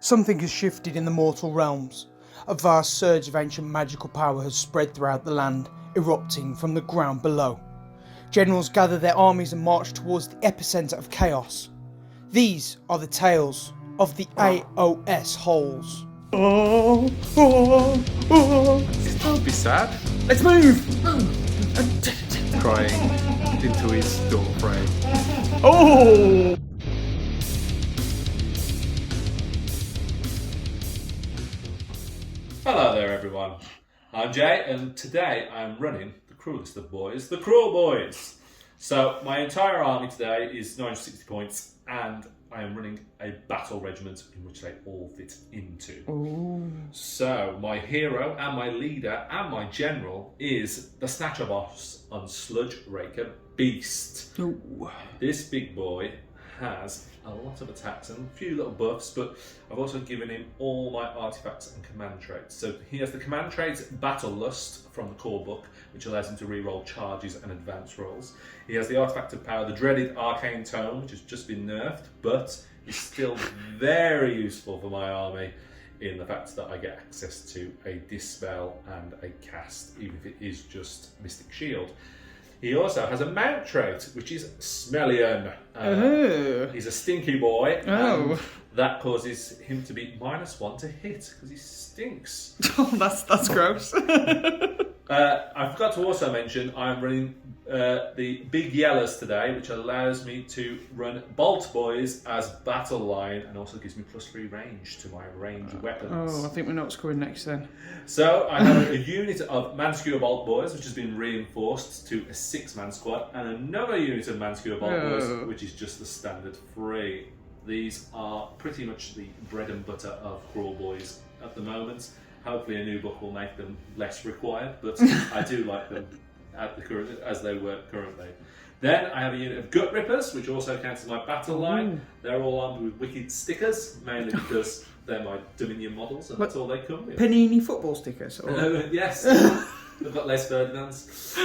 Something has shifted in the mortal realms. A vast surge of ancient magical power has spread throughout the land, erupting from the ground below. Generals gather their armies and march towards the epicenter of chaos. These are the tales of the AOS holes. Don't be sad. Let's move! Crying into his door frame. Oh! Hello there everyone, I'm Jay and today I'm running the cruelest of boys, the Kruleboyz. So my entire army today is 960 points and I am running a battle regiment in which they all fit into. Ooh. So my hero and my leader and my general is the Snatcher Boss on Sludge Raker Beast. Ooh. This big boy has a lot of attacks and a few little buffs, but I've also given him all my artifacts and command traits. So he has the command traits Battle Lust from the core book, which allows him to reroll charges and advance rolls. He has the artifact of power, the dreaded Arcane Tome, which has just been nerfed, but is still very useful for my army in the fact that I get access to a Dispel and a Cast, even if it is just Mystic Shield. He also has a mount trait, which is Smellion. He's a stinky boy. Oh. That causes him to be -1 to hit, because he stinks. Oh, that's gross. I forgot to also mention I'm running the Big Yellows today, which allows me to run Bolt Boys as battle line and also gives me +3 range to my range weapons. Oh, I think we know what's coming next then. So I have a unit of Manskewer Bolt Boys, which has been reinforced to a 6-man squad, and another unit of Manskewer Bolt Boys, which is just the standard 3. These are pretty much the bread and butter of Kruleboyz at the moment. Hopefully a new book will make them less required, but I do like them at the current, as they work currently. Then I have a unit of Gut Rippers, which also counts as my battle line. They're all armed with wicked stickers, mainly because they're my Dominion models, and that's all they come with. Panini football stickers? Or? Yes, I've got Les Ferdinands.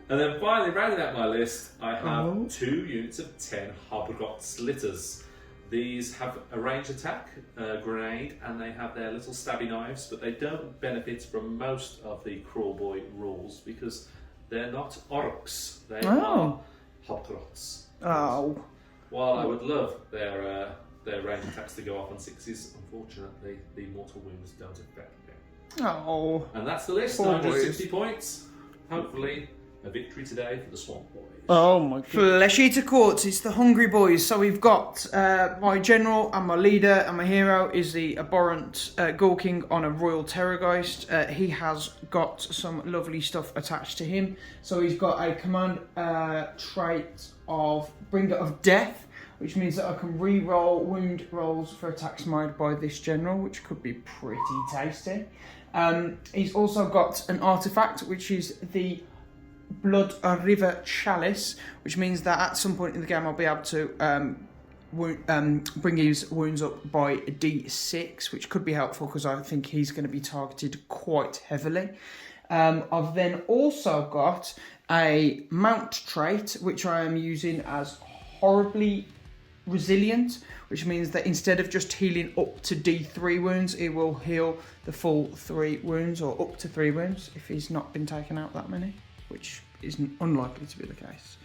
And then finally, rounding out my list, I have 2 units of 10 Harbrot Slitters. These have a range attack, grenade, and they have their little stabby knives, but they don't benefit from most of the Kruleboy rules because they're not orcs, they are hobgrots. Oh. While I would love their range attacks to go off on 6s, unfortunately the mortal wounds don't affect them. Oh. And that's the list, 960 points. Hopefully a victory today for the Swamp Boys. Oh my god. Flesheater Courts, it's the hungry boys. So we've got my general and my leader and my hero is the abhorrent Ghoul King on a Royal Terrorgeist. He has got some lovely stuff attached to him. So he's got a command trait of Bringer of Death, which means that I can re-roll wound rolls for attacks made by this general, which could be pretty tasty. He's also got an artifact, which is the Blood River Chalice, which means that at some point in the game I'll be able to bring his wounds up by a D6, which could be helpful because I think he's going to be targeted quite heavily. I've then also got a mount trait, which I am using as Horribly Resilient, which means that instead of just healing up to D3 wounds, it will heal the full 3 wounds, or up to 3 wounds if he's not been taken out that many, which is unlikely to be the case.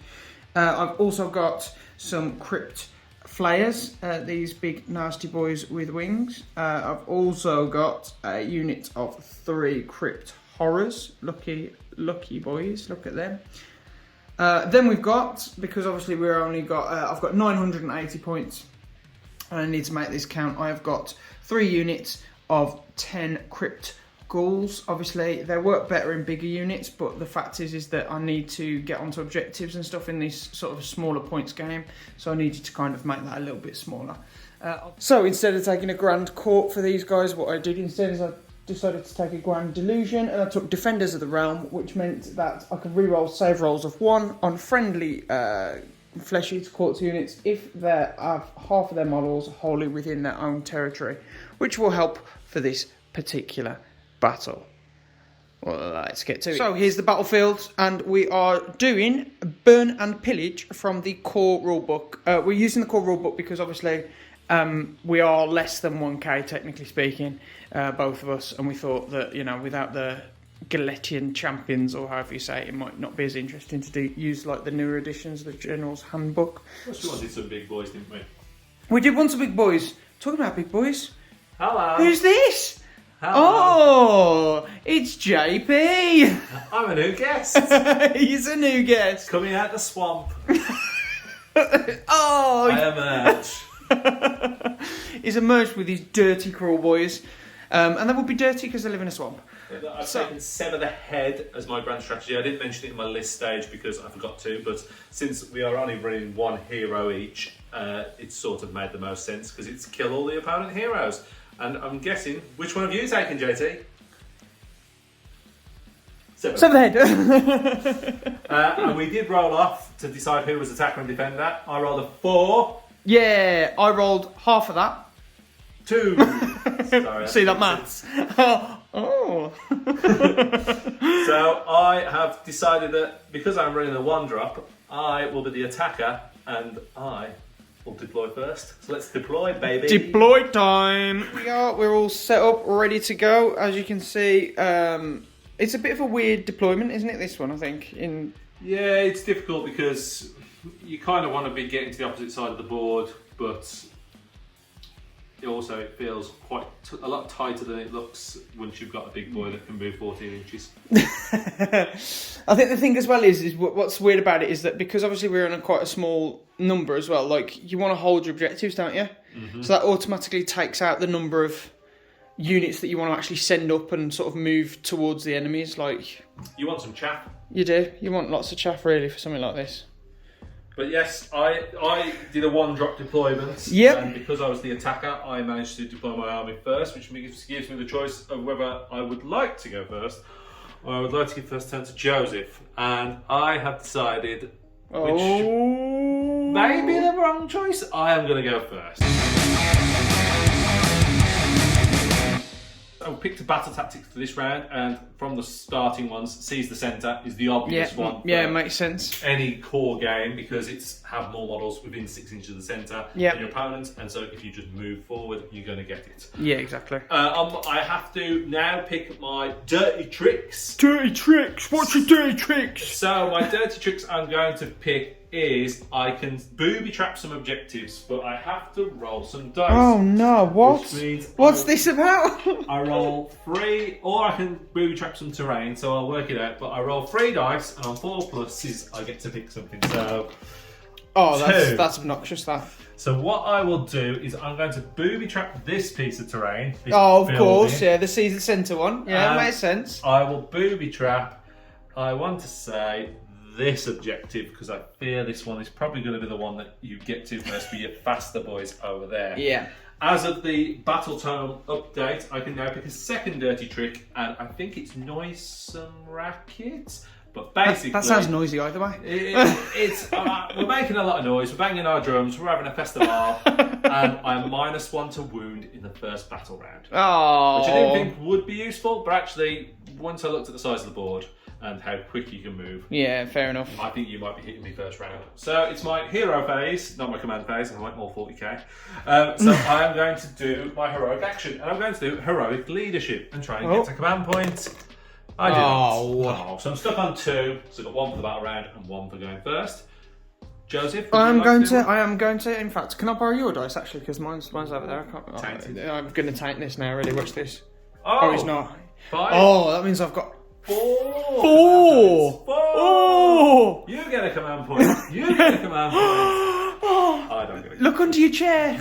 I've also got some Crypt Flayers, these big nasty boys with wings. I've also got a unit of 3 Crypt Horrors, lucky boys, look at them. Then we've got, because obviously I've got 980 points, and I need to make this count. I've got 3 units of 10 Crypt Ghouls. Obviously they work better in bigger units, but the fact is that I need to get onto objectives and stuff in this sort of smaller points game, so I needed to kind of make that a little bit smaller. So instead of taking a Grand Court for these guys, what I did instead is I decided to take a Grand Delusion, and I took Defenders of the Realm, which meant that I could reroll save rolls of 1 on friendly Flesheater Courts units if they have half of their models wholly within their own territory, which will help for this particular battle. Well, let's get to it. So here's the battlefield, and we are doing Burn and Pillage from the core rulebook. We're using the core rulebook because obviously We are less than 1k, technically speaking, both of us, and we thought that, without the Galetian champions, or however you say it, might not be as interesting to use like the newer editions, the General's Handbook. Plus we wanted some big boys, didn't we? We did want some big boys. Talking about big boys. Hello. Who's this? Hello. Oh, it's JP. I'm a new guest. He's a new guest. Coming out the swamp. Oh, I emerge. He's emerged with these dirty Kruleboyz. And they will be dirty because they live in a swamp. I've taken sever the head as my grand strategy. I didn't mention it in my list stage because I forgot to, but since we are only running one hero each, it's sort of made the most sense because it's kill all the opponent heroes. And I'm guessing, which one have you taken, JT? Sever the head. And we did roll off to decide who was attacker and defender. I rolled a 4. Yeah, I rolled half of that. 2. Sorry, See that maths? Oh. So I have decided that because I'm running a 1-drop, I will be the attacker and I will deploy first. So let's deploy, baby. Deploy time. We're all set up, ready to go. As you can see, it's a bit of a weird deployment, isn't it? This one, I think. Yeah, it's difficult because you kind of want to be getting to the opposite side of the board, but it feels quite a lot tighter than it looks once you've got a big boy that can move 14 inches. I think the thing as well is what's weird about it is that because obviously we're in quite a small number as well, like you want to hold your objectives, don't you? Mm-hmm. So that automatically takes out the number of units that you want to actually send up and sort of move towards the enemies. Like you want some chaff. You do. You want lots of chaff really for something like this. But yes, I did a 1-drop deployment. Yep. And because I was the attacker, I managed to deploy my army first, which gives me the choice of whether I would like to go first or I would like to give first turn to Joseph. And I have decided, which may be the wrong choice, I am going to go first. I picked a battle tactics for this round, and from the starting ones, seize the centre is the obvious one. Yeah, it makes sense. Any core game because it's have more models within 6 inches of the centre than your opponent, and so if you just move forward, you're going to get it. Yeah, exactly. I have to now pick my dirty tricks. Dirty tricks. What's your dirty tricks? So my dirty tricks I'm going to pick is I can booby trap some objectives, but I have to roll some dice. Oh no, what? Which means what's this about? I roll 3, or I can booby trap some terrain, so I'll work it out, but I roll 3 dice, and on 4 pluses I get to pick something, so... Oh, that's obnoxious, that. So what I will do is I'm going to booby trap this piece of terrain. Oh, of course, yeah, the season centre one. Yeah, that makes sense. I will booby trap, I want to say, this objective, because I fear this one is probably going to be the one that you get to first with your faster boys over there. Yeah. As of the Battle Tome update, I can now pick a second dirty trick, and I think it's Noisome Racket. But basically, that sounds noisy either way. We're making a lot of noise, we're banging our drums, we're having a festival, and I'm -1 to wound in the first battle round. Oh. Which I didn't think would be useful, but actually, once I looked at the size of the board and how quick you can move, yeah, fair enough. I think you might be hitting me first round. So it's my hero phase, not my command phase. I like more 40k. So I am going to do my heroic action, and I'm going to do heroic leadership and try and get to command point. I didn't. Oh, so I'm stuck on 2. So I've got 1 for the battle round and 1 for going first. Joseph, I am going to. In fact, can I borrow your dice actually? Because mine's over there. I'm going to tank this now. Really, watch this. Oh, it's not. 5. Oh, that means I've got 4. Oh! You get a command point. You get a command point. I don't get it. Look under your chair.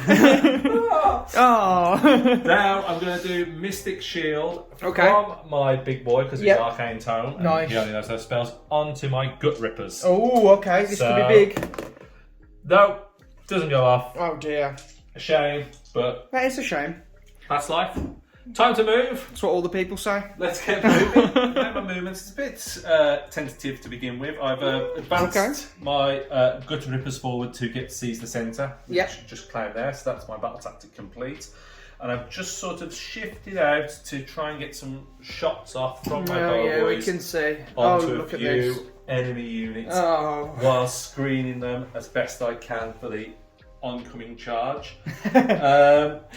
Oh. Now I'm going to do Mystic Shield from my big boy because it's Arcane Tome. Nice. He only knows those spells onto my Gut Rippers. Oh, okay. This could be big. No, doesn't go off. Oh dear. A shame, but that is a shame. That's life. Time to move. That's what all the people say. Let's get moving. My movements. It's a bit tentative to begin with. I've advanced my Gut Rippers forward to get seize the centre, which just claimed there. So that's my battle tactic complete. And I've just sort of shifted out to try and get some shots off from my bow boys. We can see. Onto look a at this. few enemy units while screening them as best I can for the oncoming charge.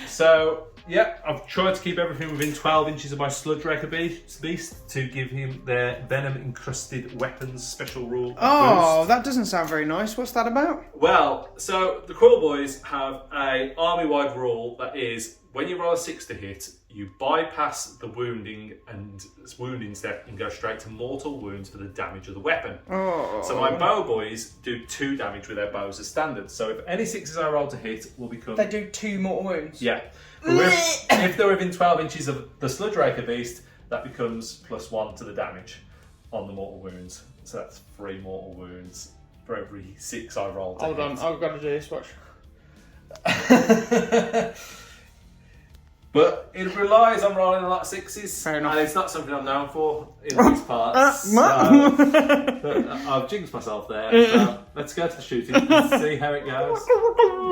So, yeah, I've tried to keep everything within 12 inches of my Sludge-Raker beast to give him their venom-encrusted weapons special rule Oh, boost. that doesn't sound very nice. What's that about? Well, so the Kruleboyz have a army-wide rule that is, when you roll a 6 to hit, you bypass the wounding step and go straight to mortal wounds for the damage of the weapon. Oh. So my bow boys do 2 damage with their bows as standard. So if any 6s I roll to hit will become... They do 2 mortal wounds? Yeah. But if they're within 12 inches of the Sludge-Raker beast, that becomes +1 to the damage on the mortal wounds. So that's 3 mortal wounds for every 6 I roll to hit. Hold on, I've got to do this, watch. But it relies on rolling a lot of 6s. Fair enough. And it's not something I'm known for in these parts. So, but I've jinxed myself there. So let's go to the shooting and see how it goes.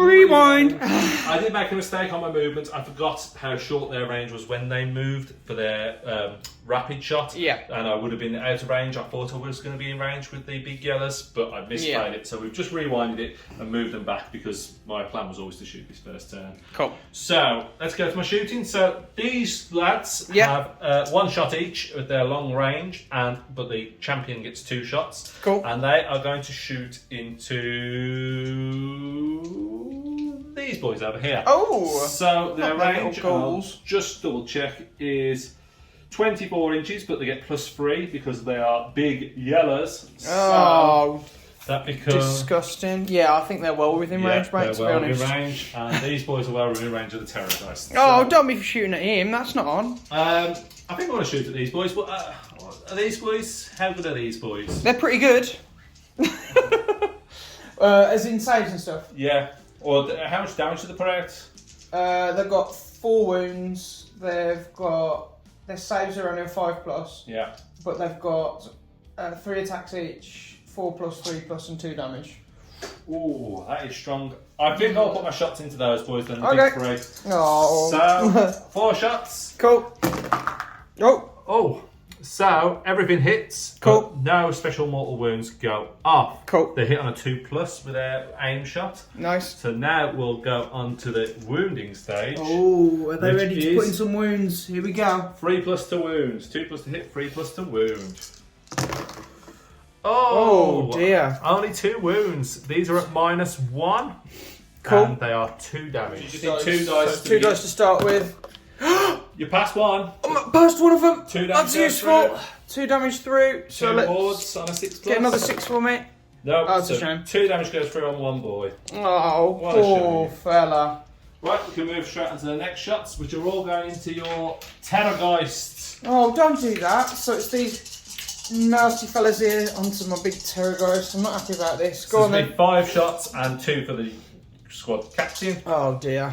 Rewind. I did make a mistake on my movements. I forgot how short their range was when they moved for their rapid shot. Yeah. And I would have been out of range. I thought I was going to be in range with the big yellows, but I misplayed it. So we've just rewinded it and moved them back because my plan was always to shoot this first turn. Cool. So let's go to my shooting. So these lads have 1 shot each at their long range, but the champion gets 2 shots. Cool. And they are going to shoot into these boys over here. Oh. So their Not their range, little goals. I'll just double check, is 24 inches, but they get +3 because they are big yellows. Oh. So that becomes Disgusting. Yeah, I think they're well within range, mate, to be well honest. within range, and these boys are well within range of the Terrorgeist. Oh, So, don't be shooting at him. That's not on. I think I want to shoot at these boys. But are these boys? How good are these boys? They're pretty good. As in saves and stuff. Yeah. Or how much damage do they put out? They've got 4 wounds. They've got... Their saves are only a 5+. Yeah. But they've got 3 attacks each. 4+, 3+, and 2 damage. Ooh, that is strong. I think I'll put my shots into those boys then. Okay. Big 3. Oh. So 4 shots. Cool. Oh. Oh. So everything hits. Cool. But no special mortal wounds go off. Cool. They hit on a 2+ with their aim shot. Nice. So now we'll go on to the wounding stage. Oh, are they Which ready to put in some wounds? Here we go. 3+ to wounds, 2+ to hit, 3+ to wound. Oh dear. Only 2 wounds. These are at -1. Cool. And they are 2 damage. Two 2 dice. dice. So 2 dice to start with. You passed 1. I'm past one of them. 2 damage. That's goes useful. through. 2 damage through. 2 So let's boards on a 6+. get another 6 for me. No, Oh, that's a shame. 2 damage goes through on 1 boy. Oh, What a poor shame. fella. Right, we can move straight on to the next shots, which are all going into your Terrorgeist. Oh, don't do that. So it's these nasty fellas here onto my big Terrorgeist. I'm not happy about this. Go on There's then. been 5 shots and 2 for the squad captain. Oh dear.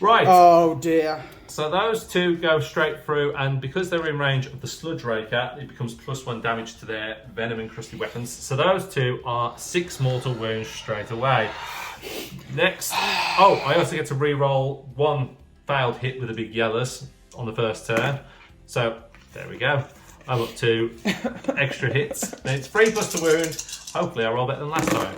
Right. Oh dear. So those 2 go straight through, and because they're in range of the Sludge-Raker, it becomes +1 damage to their venom-encrusted weapons. So those 2 are 6 mortal wounds straight away. Next, I also get to re-roll 1 failed hit with the big yellows on the first turn. So there we go. I'm up to extra hits. Then it's 3+ to wound. Hopefully I roll better than last time.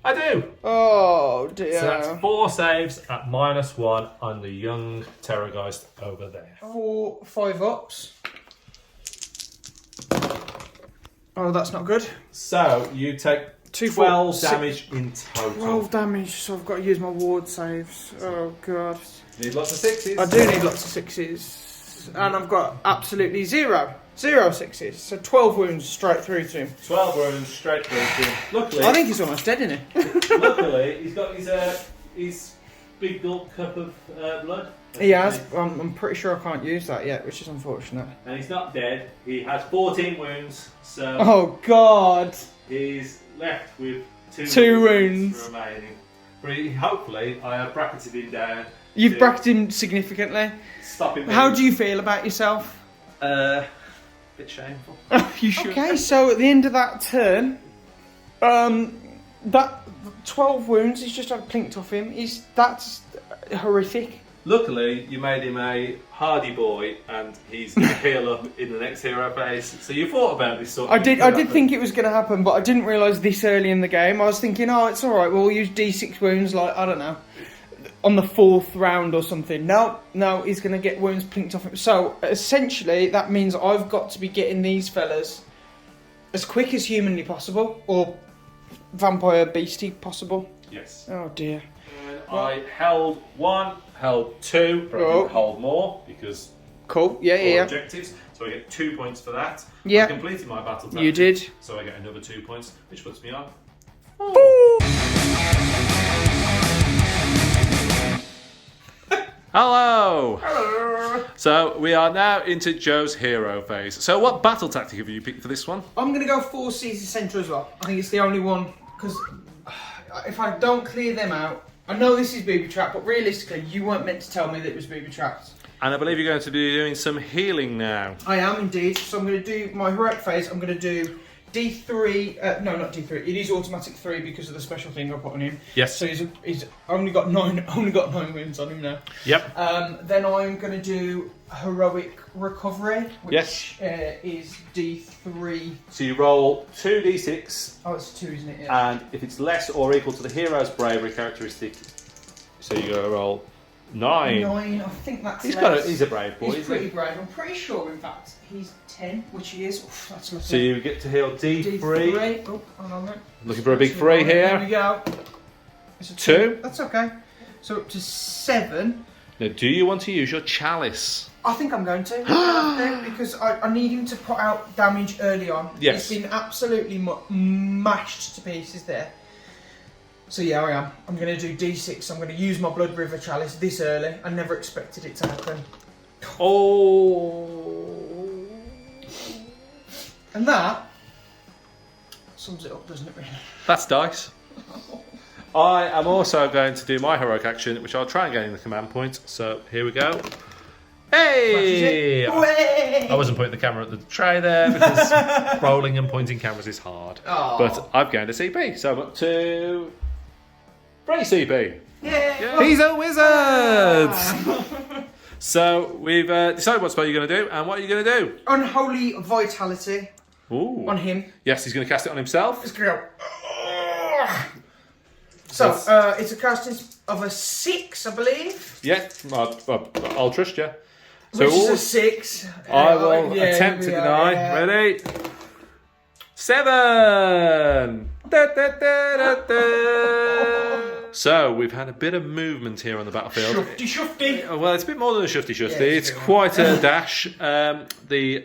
I do. Oh dear. So that's 4 saves at -1 on the young Terrorgeist over there. 4, 5 ups. Oh, that's not good. So you take 12 damage in total. 12 damage, so I've got to use my ward saves. Oh god. Need lots of 6s. I do need lots of 6s. And I've got absolutely 0 6s. So 12 wounds straight through to him. 12 wounds straight through to him. Luckily, I think he's almost dead, isn't he? luckily he's got his big gulp cup of blood. He has. I'm pretty sure I can't use that yet, which is unfortunate. And he's not dead. He has 14 wounds, so Oh god. he's left with 2 wounds. remaining. But hopefully, I have bracketed him down. You've to bracketed him significantly. stop him. How do you feel about yourself? Bit shameful. You should. Okay, so at the end of that turn, that 12 wounds he's just had plinked off him. That's horrific. Luckily, you made him a hardy boy, and he's going to heal up in the next hero phase. So you thought about this sort of thing. I did think it was going to happen, but I didn't realise this early in the game. I was thinking, oh, it's all right. We'll use D6 wounds, like I don't know, on the 4th round or something. No, he's going to get wounds plinked off him. So essentially, that means I've got to be getting these fellas as quick as humanly possible, or vampire beastie possible. Yes. Oh dear. And I held 1, held 2, but I didn't hold more because cool. Yeah. objectives. So I get 2 points for that. Yeah. I completed my battle tactic. You did. So I get another 2 points, which puts me on. Hello! So we are now into Joe's hero phase. So what battle tactic have you picked for this one? I'm going to go 4 Caesar Centre as well. I think it's the only one, because if I don't clear them out, I know this is booby trap, but realistically, you weren't meant to tell me that it was booby trapped. And I believe you're going to be doing some healing now. I am indeed. So I'm going to do my heroic phase. I'm going to do D3. No, not D3. It is automatic 3 because of the special thing I put on him. Yes. So he's only got 9 wounds on him now. Yep. Then I'm going to do heroic recovery, which is D3. So you roll 2d6. Oh, it's 2, isn't it? Yeah. And if it's less or equal to the hero's bravery characteristic, so you go roll 9. 9, I think that's He's a brave boy, He's isn't pretty he? brave. I'm pretty sure, in fact, he's 10, which he is. Oof, that's lovely. So you get to heal D3. D3. Oh, hold on there. Looking for a big 3 There we here. go. It's a 2. That's okay. So up to 7. Now, do you want to use your chalice? I think I'm going to. Because I need him to put out damage early on. Yes. He's been absolutely mashed to pieces there. So yeah, I am. I'm going to do D6. I'm going to use my Blood River Chalice this early. I never expected it to happen. Oh. And that sums it up, doesn't it, really? That's dice. I am also going to do my heroic action, which I'll try and get in the command point. So here we go. Hey! I wasn't putting the camera at the tray there because rolling and pointing cameras is hard. Oh. But I've gained a CP, so I'm up to 3 CP. Yeah. He's a wizard! So we've decided what spell you're going to do, and what are you going to do? Unholy Vitality Ooh. on him. Yes, he's going to cast it on himself. It's going to go. So, it's a casting of a 6, I believe. Yeah, I'll trust you. So Which is a 6. I will attempt to deny. Yeah. Ready? 7! Da, da, da, da, da. So, we've had a bit of movement here on the battlefield. Shufty. Well, it's a bit more than a shufty. Yeah, It's quite a dash. The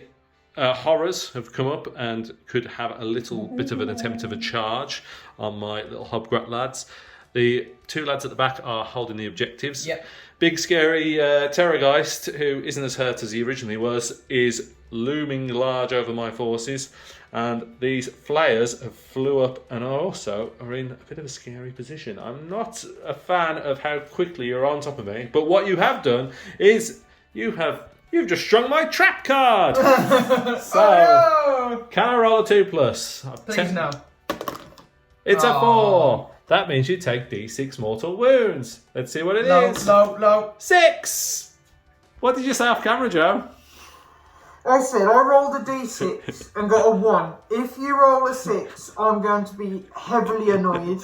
horrors have come up and could have a little bit of an attempt of a charge on my little hobgrat lads. The 2 lads at the back are holding the objectives. Yep. Big scary Terrorgeist, who isn't as hurt as he originally was, is looming large over my forces. And these flayers have flew up and also are in a bit of a scary position. I'm not a fan of how quickly you're on top of me, but what you have done is you've just strung my trap card. So can I roll a 2+? Please no. It's a 4. That means you take D6 mortal wounds. Let's see what it is. No. 6. What did you say off camera, Joe? I said I rolled a D6 and got a 1. If you roll a 6, I'm going to be heavily annoyed.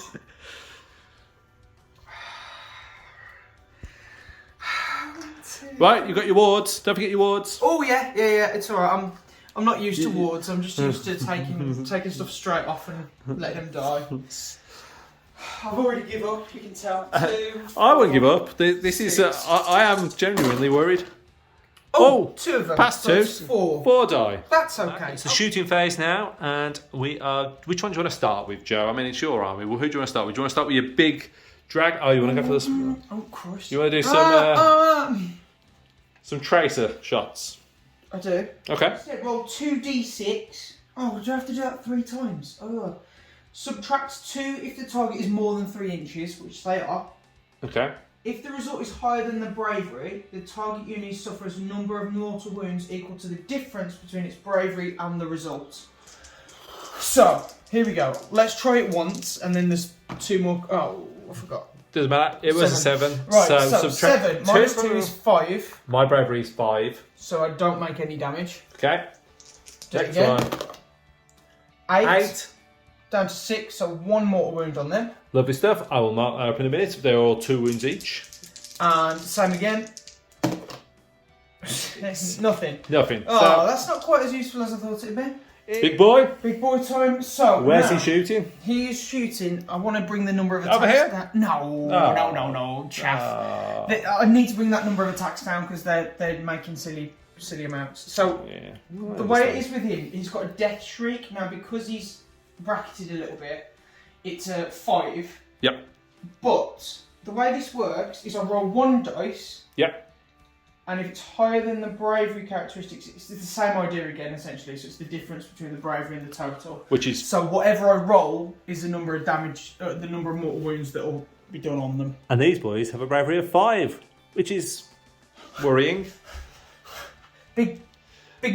Right, you got your wards. Don't forget your wards. Oh yeah. It's alright. I'm not used to wards. I'm just used to taking stuff straight off and letting them die. I've already given up. You can tell. 2. I won't give up. This is. I am genuinely worried. Oh, 2 of them. Past So 2. it's 4. 4 die. That's okay. It's the shooting phase now, and we are. Which one do you want to start with, Joe? I mean, it's your army. Well, who do you want to start with? Do you want to start with your big drag? Oh, you want to go for this? Oh Christ! You want to do some tracer shots? I do. Okay. Roll 2d6. Oh, do I have to do that 3 times? Oh. Subtract 2 if the target is more than 3 inches, which they are. Okay. If the result is higher than the bravery, the target unit suffers a number of mortal wounds equal to the difference between its bravery and the result. So, here we go. Let's try it once, and then there's 2 more. Oh, I forgot. Doesn't matter. It was a 7. Right, so subtract 7 minus 2 is 5. My bravery is 5. So I don't make any damage. Okay. Do it Next again. one. 8. Down to 6, so 1 mortal wound on them. Lovely stuff. I will mark that up in a minute. They're all 2 wounds each. And same again. Nothing. Nothing. Oh, So, that's not quite as useful as I thought it'd be. big boy, Big boy time. So where's now, he shooting? He is shooting. I want to bring the number of attacks Over here? down. No, chaff. I need to bring that number of attacks down because they're making silly amounts. So Yeah. the way it is with him, he's got a death shriek now because he's bracketed a little bit. It's a 5. Yep. But the way this works is I roll 1 dice. Yep. And if it's higher than the bravery characteristics, it's the same idea again, essentially. So it's the difference between the bravery and the total. Which is So whatever I roll is the number of damage, the number of mortal wounds that will be done on them. And these boys have a bravery of 5, which is worrying. Big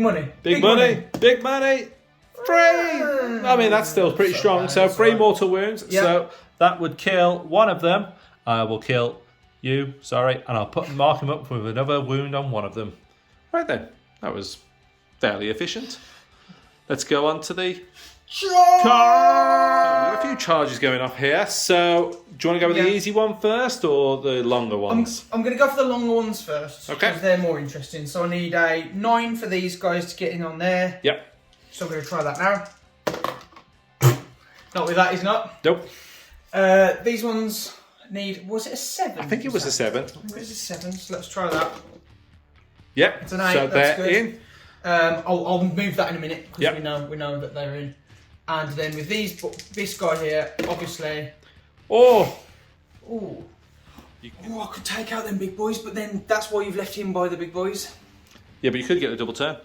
money. Big money. 3. I mean, that's still pretty strong. So 3 mortal wounds. Yep. So that would kill one of them. I will kill you. Sorry, and I'll mark him up with another wound on one of them. Right then, that was fairly efficient. Let's go on to the charge. We've got a few charges going off here. So, do you want to go with the easy one first or the longer ones? I'm going to go for the longer ones first. Okay. Because they're more interesting. So I need a 9 for these guys to get in on there. Yep. So I'm going to try that now. Not with that, he's not. Nope. These ones need, was it a 7? I think it was a 7. It was a 7, so let's try that. Yep. It's an 8, so that's they're good. in. I'll move that in a minute because Yep. we know that they're in. And then with this guy here, obviously. Oh. Oh, I could take out them big boys, but then that's why you've left him by the big boys. Yeah, but you could get a double turn.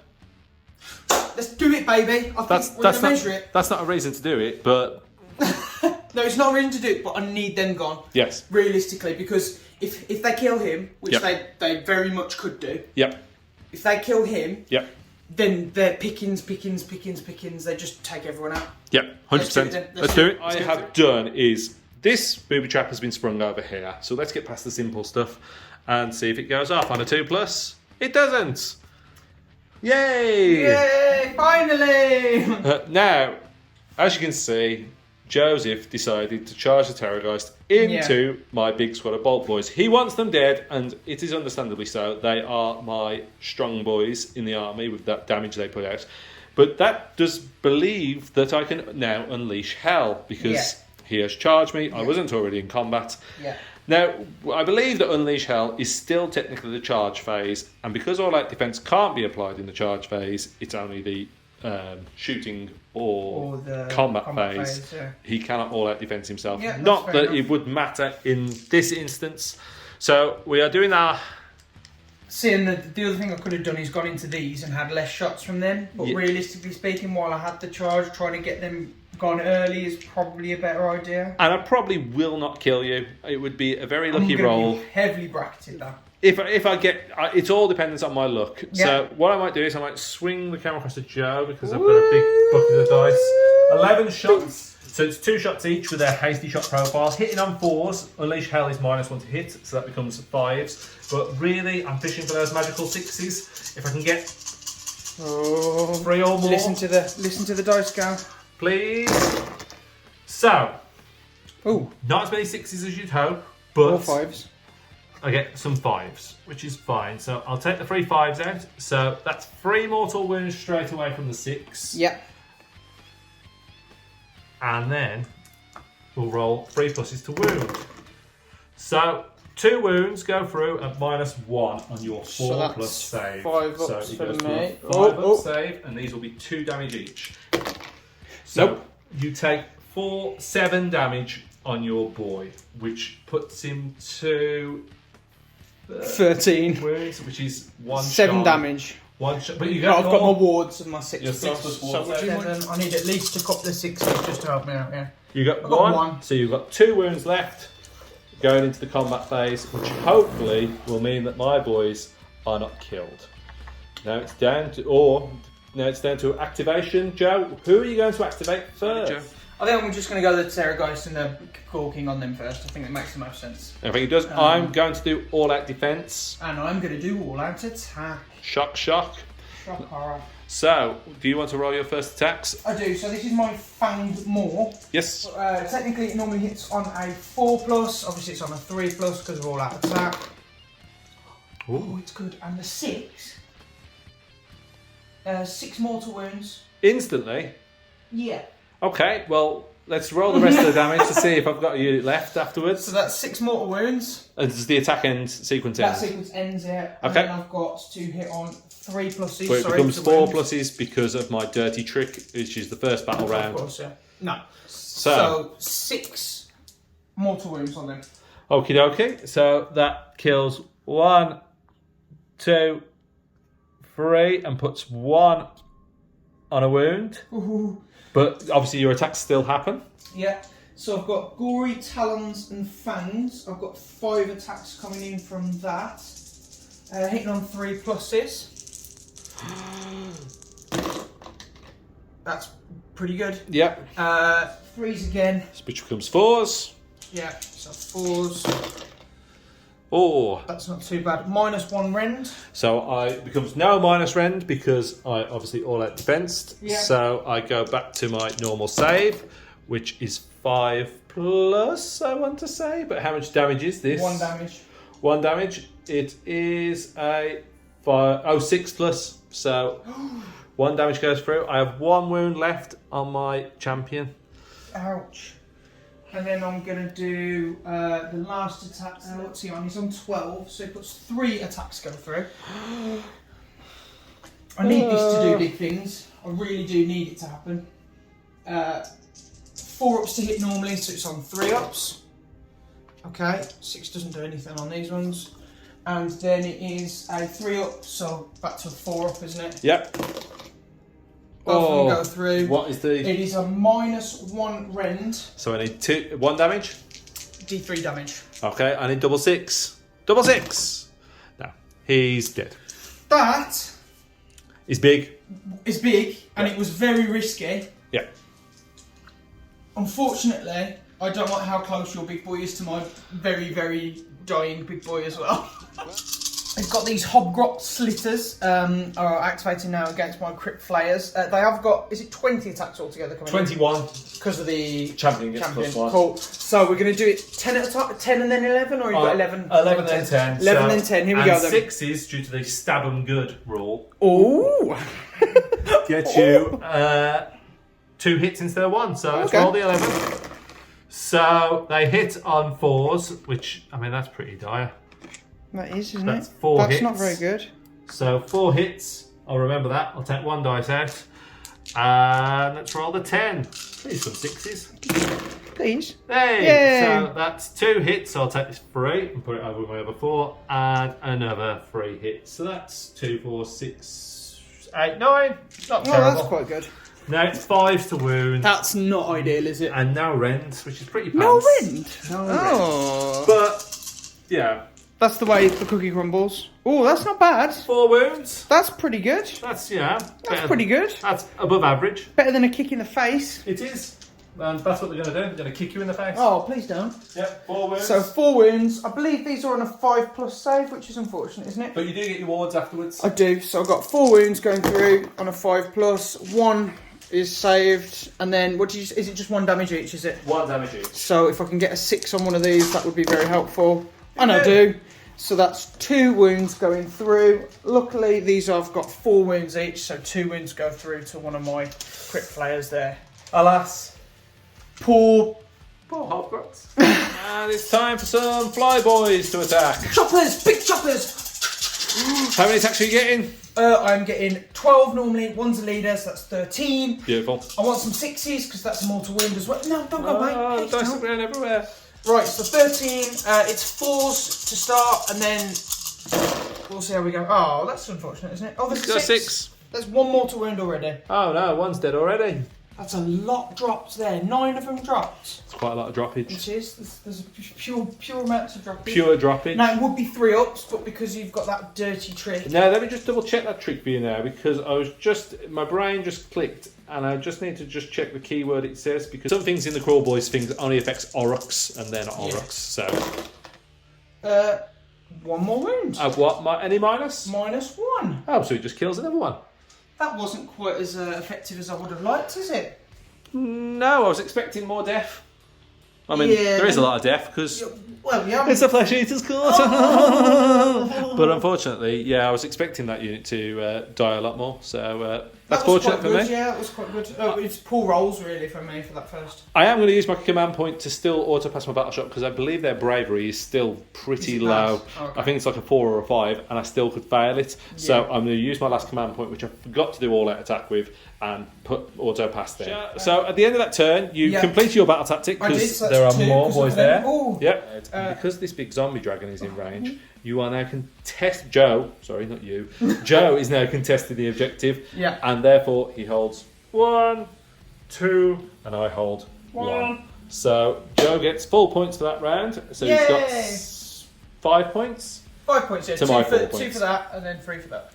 Let's do it, baby. I think we're gonna measure it. That's not a reason to do it, but No, it's not a reason to do it, but I need them gone. yes. Realistically, because if they kill him, which Yep. they very much could do, Yep. if they kill him, Yep. then they're pickings. They just take everyone out. Yep. 100%. Let's do it. What I have done is this booby trap has been sprung over here. So let's get past the simple stuff and see if it goes off on a 2+. It doesn't. Yay! Yay! Finally! Now, as you can see, Joseph decided to charge the Terrorgeist into my big squad of Bolt boys. He wants them dead, and it is understandably so. They are my strong boys in the army with that damage they put out. But that does believe that I can now unleash hell because he has charged me. I wasn't already in combat. Yeah. Now, I believe that Unleash Hell is still technically the charge phase, and because all-out defense can't be applied in the charge phase, it's only the shooting or the combat phase. yeah. He cannot all-out defense himself. Yeah, that's Not fair that enough. it would matter in this instance. So we are doing our... See, and the other thing I could have done is gone into these and had less shots from them. But Yeah. realistically speaking, while I had the charge, trying to get them gone early is probably a better idea. And I probably will not kill you. It would be a very lucky I'm gonna roll. be heavily bracketed though. If I get, it's all dependent on my luck. Yeah. So what I might do is I might swing the camera across to Joe because I've got a big bucket of dice. 11 shots. So it's 2 shots each with their hasty shot profiles. Hitting on 4s. Unleash Hell is -1 to hit, so that becomes 5s. But really, I'm fishing for those magical 6s. If I can get 3 or more, Listen to the dice go. please. So, Ooh, not as many 6s as you'd hope, but all 5s. I get some 5s, which is fine. So I'll take the 3 5s out. So that's 3 mortal wounds straight away from the 6. Yep. And then we'll roll 3 pluses to wound. So 2 wounds go through at -1 on your 4+ that's save. 5 so ups it for goes to me. a 5 Oh. up save, and these will be 2 damage each. So you take 7 damage on your boy, which puts him to 13. wounds, which is 1 7 shot. damage. 1 shot. But you No, get I've got my more. wards and my 6 Your plus. 6 plus So wards. 7. I need at least a couple of 6s just to help me out, yeah. You got, got 1, one. so you've got 2 wounds left going into the combat phase, which hopefully will mean that my boys are not killed. Now it's down to activation. Joe, who are you going to activate first? I think we're just going to go the Terrorgeist and the Gawking on them first. I think it makes the most sense. I think it does. I'm going to do all-out defence. And I'm going to do all-out attack. Shock, shock. Shock horror. So, do you want to roll your first attacks? I do. So this is my Fanged Maw. Yes. Technically, it normally hits on a 4+. Obviously, it's on a 3+ because of all-out attack. Oh, it's good. And the 6. 6 mortal wounds. Instantly? Yeah. Okay, well, let's roll the rest of the damage to see if I've got a unit left afterwards. So that's 6 mortal wounds. And does the attack end sequence end? That sequence ends, yeah. And Okay. then I've got to hit on 3+. So it becomes 4 pluses because of my dirty trick, which is the first battle round. Of course, yeah. No. So 6 mortal wounds on them. okie dokie. So that kills 1, 2, 3, and puts 1 on a wound. Ooh. But obviously your attacks still happen. Yeah. So I've got Gory Talons and Fangs. I've got 5 attacks coming in from that. Hitting on 3 pluses. That's pretty good. Yep. 3s again. Which becomes 4s. Yeah, so 4s. Oh. That's not too bad. -1 rend. So it becomes no minus rend because I obviously all out defensed. Yeah. So I go back to my normal save, which is 5+, I want to say. But how much damage is this? 1 damage. 1 damage. It is a 6+. So 1 damage goes through. I have 1 wound left on my champion. Ouch. And then I'm going to do the last attack. What's he on? He's on 12, so he puts 3 attacks go through. I need this to do big things. I really do need it to happen. 4 ups to hit normally, so it's on 3 ups. Okay, 6 doesn't do anything on these ones. And then it is a 3 up, so back to a 4 up, isn't it? Yep. Both of them go through. What is the... It is a -1 rend. So I need 1 damage. D3 damage. Okay, I need double 6. Double 6! No, he's dead. That He's big. is big, and it was very risky. Yeah. Unfortunately, I don't like how close your big boy is to my very, very dying big boy as well. I've got these Hobgrot Slitters are activating now against my Crypt Flayers. They have got, is it 20 attacks altogether coming 21. Because of the Champion gets +1. Cool. So we're going to do it 10 at a time, 10 and then 11, or you've got 11? 11 then 10. 11 then 10, here we go then. 6 is due to the stab 'em good rule. Ooh! Get you 2 hits instead of 1, so let's roll the 11. So they hit on 4s, which, I mean, that's pretty dire. That is, isn't That's it? 4 hits. That's not very good. So 4 hits, I'll remember that. I'll take 1 dice out. And let's roll the 10. Please, some 6s. Please. Hey! Yay. So that's 2 hits, so I'll take this 3 and put it over my other 4. And another 3 hits. So that's 2, 4, 6, 8, 9. Not terrible. Oh, that's quite good. Now it's 5s to wound. That's not ideal, is it? And no rends, which is pretty No pants. rend? Oh. But, yeah. That's the way the cookie crumbles. Oh, that's not bad. 4 wounds. That's pretty good. That's, yeah. That's pretty good. That's above average. Better than a kick in the face. It is. And that's what they're going to do. They're going to kick you in the face. Oh, please don't. Yep, 4 wounds. So 4 wounds. I believe these are on a 5+ save, which is unfortunate, isn't it? But you do get your wards afterwards. I do. So I've got 4 wounds going through on a 5+. 1 is saved. And then, what do you? Is it just 1 damage each, is it? 1 damage each. So if I can get a 6 on one of these, that would be very helpful. And I do. So that's 2 wounds going through. Luckily, these I've got 4 wounds each, so 2 wounds go through to one of my Crypt Flayers there. Alas. Poor Hobgrots. And it's time for some Flyboys to attack. choppers, big choppers. How many attacks are you getting? I'm getting 12 normally. 1's a leader, so that's 13. Beautiful. I want some 6s because that's a mortal wound as well. No, don't go, mate. Hey, dice no. around everywhere. Right, so 13. It's 4s to start, and then we'll see how we go. Oh, that's unfortunate, isn't it? Oh, there's a 6. Got 6. There's 1 mortal wound already. Oh no, 1's dead already. That's a lot dropped there. 9 of them dropped. It's quite a lot of droppage. It is. There's a pure amounts of droppage. Pure droppage. Now, it would be 3 ups, but because you've got that dirty trick. Now, let me just double check that trick for you now, because my brain just clicked, and I just need to just check the keyword it says, because some things in the Kruleboyz things only affects Aurochs, and they're not Aurochs, so... 1 more wound. What? Any minus? -1. Oh, so it just kills another one. That wasn't quite as effective as I would have liked, is it? No, I was expecting more death. I mean, there is a lot of death, because it's a Flesheater Courts. Oh. But unfortunately, yeah, I was expecting that unit to die a lot more, so that's fortunate for me. Yeah, that was quite good. It's poor rolls, really, for me, for that first. I am going to use my command point to still auto-pass my battle shot, because I believe their bravery is still pretty low. Okay. I think it's like a 4 or a 5, and I still could fail it. So I'm going to use my last command point, which I forgot to do all-out attack with, and put auto-pass there. So at the end of that turn, you complete your battle tactic, because there are more boys there. Yep. Because this big zombie dragon is in range, you are now Joe is now contesting the objective. Yeah. And therefore he holds 1, 2, and I hold 1. So Joe gets full points for that round. So he's got 5 points. 5 points, yeah. To 2 my for, 4 2 points. for that, and then 3 for that.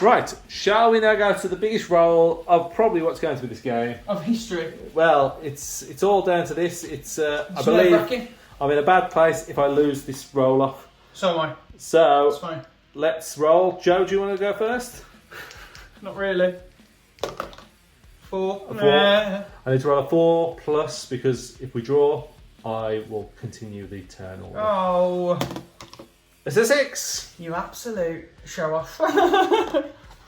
Right, shall we now go to the biggest roll of probably what's going to be this game? Of history. Well, it's all down to this. I believe I'm in a bad place if I lose this roll off. So am I. So That's fine. let's roll. Joe, do you want to go first? Not really. 4. A 4. I need to roll a 4 plus, because if we draw, I will continue the turn order. Oh. It's a 6. You absolute show off.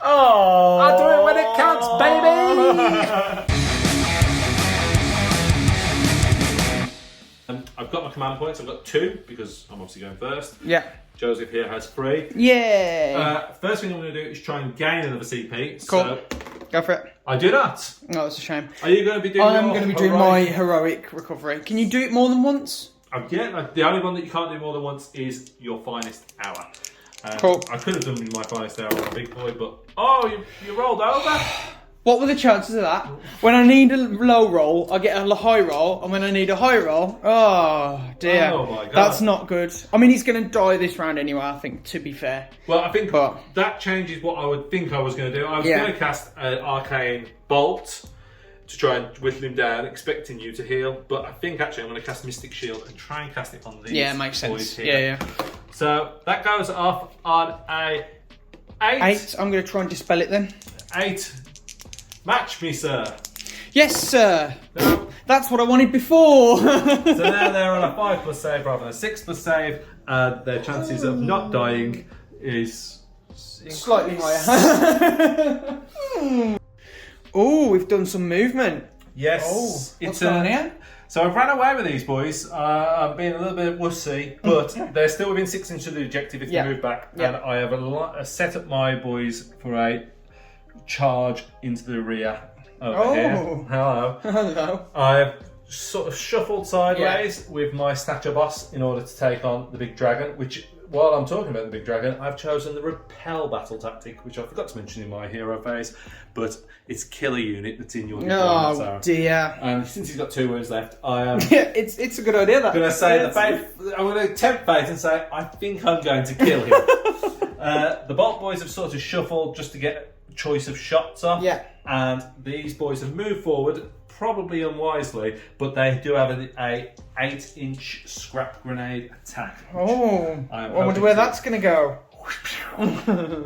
Oh, I'll do it when it counts, baby! I've got my command points. I've got 2, because I'm obviously going first. Yeah. Joseph here has 3. Yeah. First thing I'm going to do is try and gain another CP. Cool. So Go for it. I do not. Oh, it's a shame. Are you going to be doing I'm going to be doing my heroic recovery. Can you do it more than once? Yeah, the only one that you can't do more than once is your finest hour. Cool. I could have done my finest hour on a big boy, but you rolled over. What were the chances of that? When I need a low roll, I get a high roll, and when I need a high roll, oh dear. Oh my God. That's not good. I mean, he's going to die this round anyway, I think, to be fair. Well, I think that changes what I would think I was going to do. I was going to cast an Arcane Bolt to try and whittle him down, expecting you to heal. But I think actually I'm going to cast Mystic Shield and try and cast it on these makes boys sense. here. Yeah. So that goes off on a 8. 8. I'm going to try and dispel it then. 8. Match me, sir. Yes, sir. That's what I wanted before. So now they're on a 5+ save rather than a 6+ save. Their chances of not dying is slightly higher. Oh, we've done some movement. Yes. Oh, what's going on here? So I've ran away with these boys. I'm being a little bit wussy, but they're still within 6 inches of the objective if they move back. And I have set up my boys for a charge into the rear over here. Hello. Hello. I've sort of shuffled sideways with my Snatcher Boss in order to take on the big dragon, which, while I'm talking about the big dragon, I've chosen the repel battle tactic, which I forgot to mention in my hero phase, but it's killer unit that's in your deployment. Oh dear. And since he's got 2 wounds left, I am it's a good idea, that. going to say I'm going to tempt fate and say I think I'm going to kill him. The Bolt boys have sort of shuffled just to get a choice of shots off. Yeah. And these boys have moved forward, probably unwisely, but they do have a 8-inch scrap grenade attack. Oh, I wonder where that's going to go.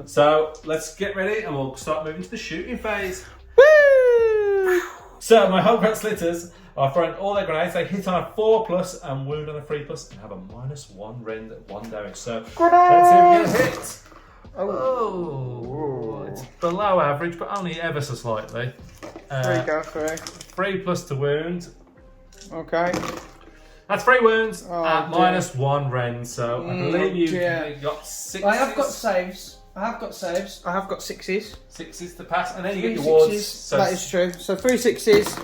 So let's get ready and we'll start moving to the shooting phase. Woo! So my Homegrown Slitters are throwing all their grenades. They hit on a 4+ and wound on a 3+ and have a -1 rend at 1 damage. So let's see if we get a hit. Oh, it's below average, but only ever so slightly. 3 go for it. 3+ to wound. Okay. That's 3 wounds at dear. -1 rend. So I believe you've got 6. I have got saves. I have got 6s. 6s to pass, and then you 3 get your wards. 6s. So That is true. So 3 6s.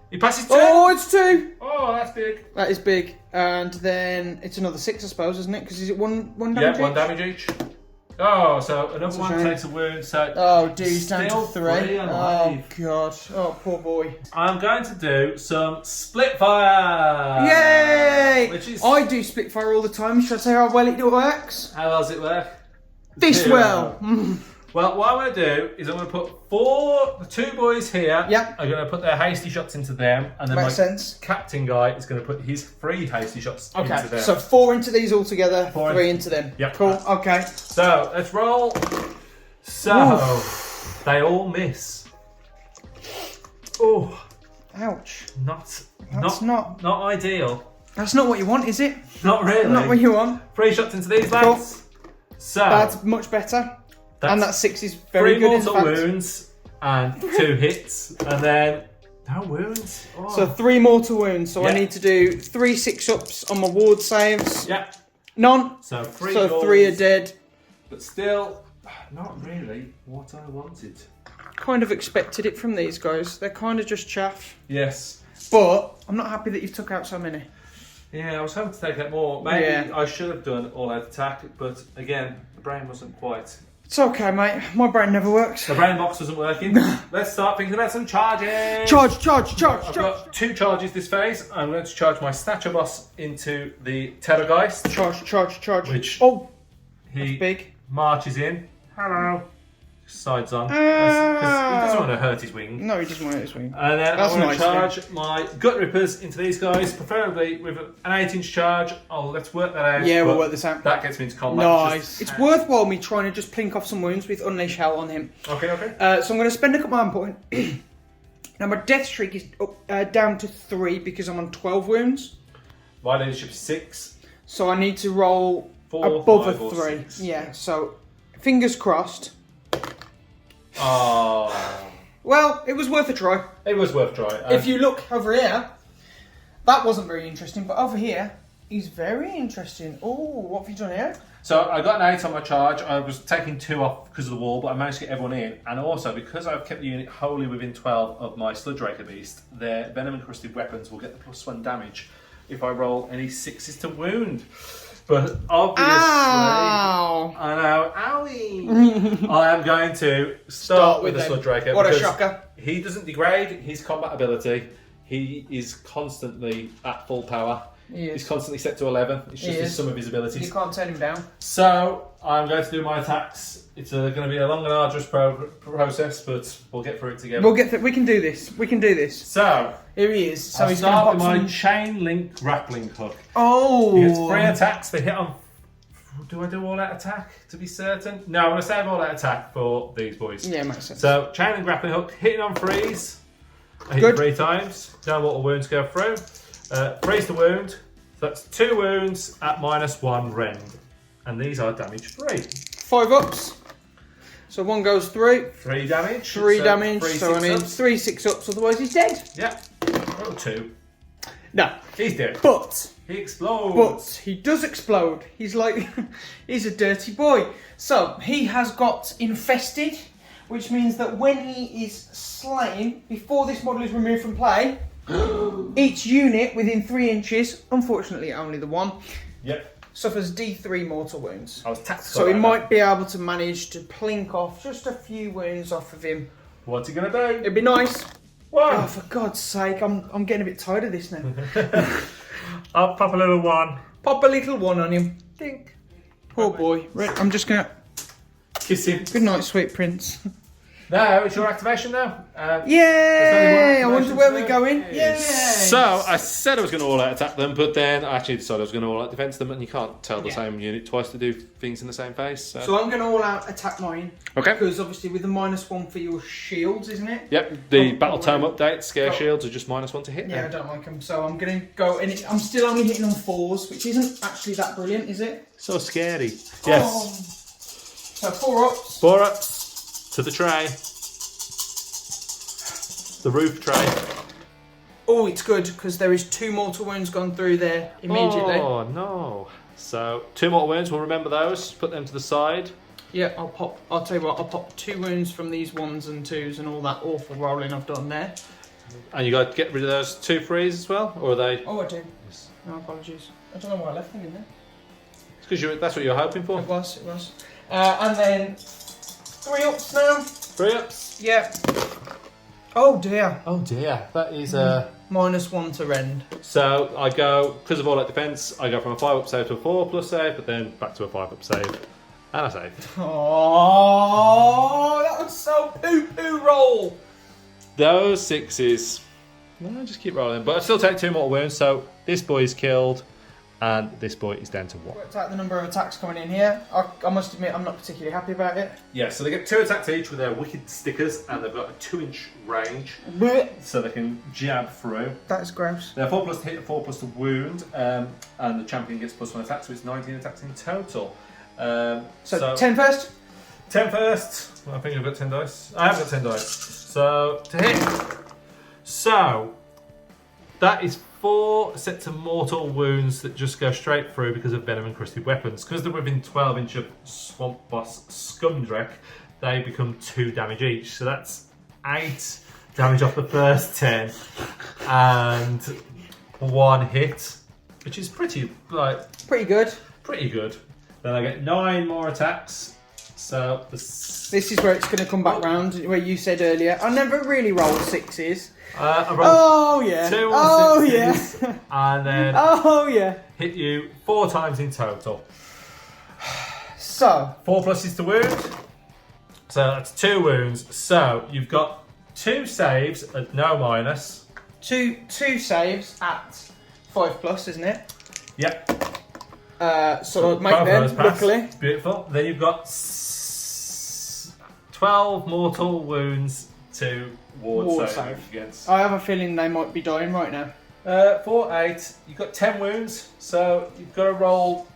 he passes 2. Oh, it's 2. Oh, that's big. That is big. And then it's another 6, I suppose, isn't it? Because is it one damage? Yeah, 1 damage each. Oh, so another a one shame. takes a wound. So Oh, dude, he's down still to 3. three Oh, alive. God. Oh, poor boy. I'm going to do some split fire. Yay! Which is I do split fire all the time. Should I say how well it works? how does it work? This Zero. well. Well, what I'm going to do is I'm going to put the 2 boys here. Yeah. I'm going to put their hasty shots into them, and then Makes my sense. captain guy is going to put his 3 hasty shots into Okay, them. so 4 into these all together, 4 3 into them. Yep. Cool, okay. So let's roll. So they all miss. Oh, Ouch. not not- ideal. That's not what you want, is it? Not really. Not what you want. 3 shots into these lads. So That's much better. And that 6 is very 3 good, in mortal fact. wounds and 2 hits, and then no wounds. Oh. So 3 mortal wounds. So I Yeah. need to do 3 6-ups on my ward saves. Yeah. None. So 3 So goals, 3 are dead. but still not really what I wanted. Kind of expected it from these guys. They're kind of just chaff. Yes. But I'm not happy that you've took out so many. Yeah, I was hoping to take out more. Maybe Yeah. I should have done all-out attack, but again, the brain wasn't quite. It's okay, mate. My brain never works. The brain box wasn't working. Let's start thinking about some charges. Charge. I've got 2 charges this phase. I'm going to charge my Stature Boss into the Terrorgeist. Charge. Which Oh, he big. marches in. Hello. Sides on. Because he doesn't want to hurt his wing. No, he doesn't want it this wing. And then That's I'm going nice, to charge my Gut Rippers into these guys, preferably with an 8-inch charge. Oh, let's work that out. Yeah, we'll but work this out. That gets me into combat. Nice. It's worthwhile me trying to just plink off some wounds with Unleash Hell on him. Okay. So I'm going to spend a command point. Now my death streak is up, down to 3 because I'm on 12 wounds. My leadership is 6. So I need to roll 4, above 5, a or 3. 6. Yeah, so fingers crossed. Oh. Well, it was worth a try. It was worth trying. If you look over here, that wasn't very interesting, but over here is very interesting. Oh, what have you done here? So I got an 8 on my charge. I was taking 2 off because of the wall, but I managed to get everyone in. And also, because I've kept the unit wholly within 12 of my Sludge Raker Beast, their Venom Encrusted weapons will get the +1 damage if I roll any 6s to wound. But obviously, Ow! I know, owie! I am going to start with the them. Sludge Raker. What a because shocker. He doesn't degrade his combat ability. He is constantly at full power. He He's is. constantly set to 11. It's He just is. some of his abilities. You can't turn him down. So I'm going to do my attacks. It's going to be a long and arduous process, but we'll get through it together. We'll get. We can do this. We can do this. So Here he is. So I'll he's going start to with pop my some. chain link grappling hook. Oh. He gets 3 attacks. They hit on. Do I do all out attack to be certain? No, I'm going to save all out attack for these boys. Yeah, makes sense. So chain and grappling hook, hitting on freeze. I hit Good. 3 times. No mortal wounds go through. Freeze the wound. So that's 2 wounds at -1 rend. And these are damage free. 5 ups. So 1 goes through. 3 damage. 3 so damage. 3 So I need 6-ups. 3 6-ups. Otherwise he's dead. Yeah. Oh, 2. No. He's dead. But He explodes. he does explode. He's like, he's a dirty boy. So he has got infested, which means that when he is slain, before this model is removed from play, each unit within 3 inches, unfortunately only the one, Yep. suffers D3 mortal wounds. I was tactical. So he about might be able to manage to plink off just a few wounds off of him. that. What's he going to do? It'd be nice. One. Oh, for God's sake, I'm getting a bit tired of this now. I'll pop a little 1. Pop a little 1 on him. Dink. Poor boy. Right, I'm just gonna. Kiss him. Good night, sweet prince. No, it's your activation now. Yay! I only one wonder where activation we're going. to do. Yay! So I said I was going to all-out attack them, but then I actually decided I was going to all-out defense them, and you can't tell the same unit twice to do things in the same phase. So I'm going to all out attack mine. Okay. Because obviously with the -1 for your shields, isn't it? Yep, the Oh, battle tome oh, update, scare oh. shields are just -1 to hit Yeah, I now. don't like them. So I'm going to go, and I'm still only hitting on 4s, which isn't actually that brilliant, is it? So scary. Oh. Yes. So 4 ups. 4 ups to the tray. The roof tray. Oh, it's good because there is 2 mortal wounds gone through there immediately. Oh no. So 2 mortal wounds, we'll remember those, put them to the side. Yeah, I'll tell you what, I'll pop 2 wounds from these 1s and 2s and all that awful rolling I've done there. And you got to get rid of those 2 frees as well? Or are they? Oh, I do. No apologies. I don't know why I left them in there. Because that's what you're hoping for. It was. And then 3 ups now. 3 ups. Yeah. Oh dear. Oh dear, that is -1 to rend. So I go, because of all that defence, I go from a 5 up save to a 4+ save, but then back to a 5 up save. And I saved. Oh, that was so poo-poo roll. Those 6s. No, just keep rolling. But I still take 2 mortal wounds, so this boy is killed, and this boy is down to 1. Worked out the number of attacks coming in here. I must admit, I'm not particularly happy about it. Yeah, so they get 2 attacks each with their wicked stickers, and they've got a 2-inch range, so they can jab through. That is gross. They're 4+ to hit, 4+ to wound, and the champion gets +1 attack, so it's 19 attacks in total. So 10 first? 10 first. I think I've got 10 dice. I have got 10 dice. So, to hit. So, that is 4 sets of mortal wounds that just go straight through because of venom encrusted weapons. Because they're within 12 inch of Swamp Boss Scumdreck, they become 2 damage each. So that's 8 damage off the first 10 and 1 hit, which is pretty good. Pretty good. Then I get 9 more attacks. So this is where it's going to come back round, where you said earlier, I never really rolled 6s. I rolled 2 on 6s. Yeah. And then hit you 4 times in total. So 4 pluses to wound. So that's 2 wounds. So you've got 2 saves at no minus. Two saves at 5+, isn't it? Yep. So I'd make them, luckily. Beautiful. Then you've got 12 mortal wounds to ward save against. I have a feeling they might be dying right now. 4, 8. You've got 10 wounds, so you've got to roll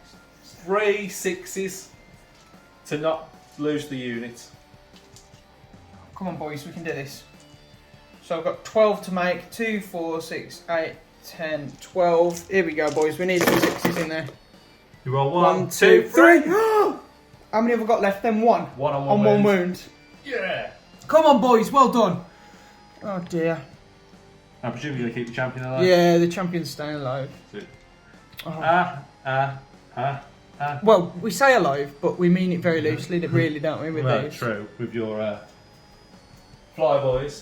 3 6s to not lose the unit. Come on, boys, we can do this. So I've got 12 to make. 2, 4, 6, 8, 10, 12. Here we go, boys. We need some 6s in there. You roll 1, 2, 3. How many have I got left then? 1. 1 on 1 wound. Yeah. Come on, boys. Well done. Oh, dear. I presume you're going to keep the champion alive? Yeah, the champion's staying alive. Oh. Well, we say alive, but we mean it very loosely, really, don't we, with these? True, with your flyboys.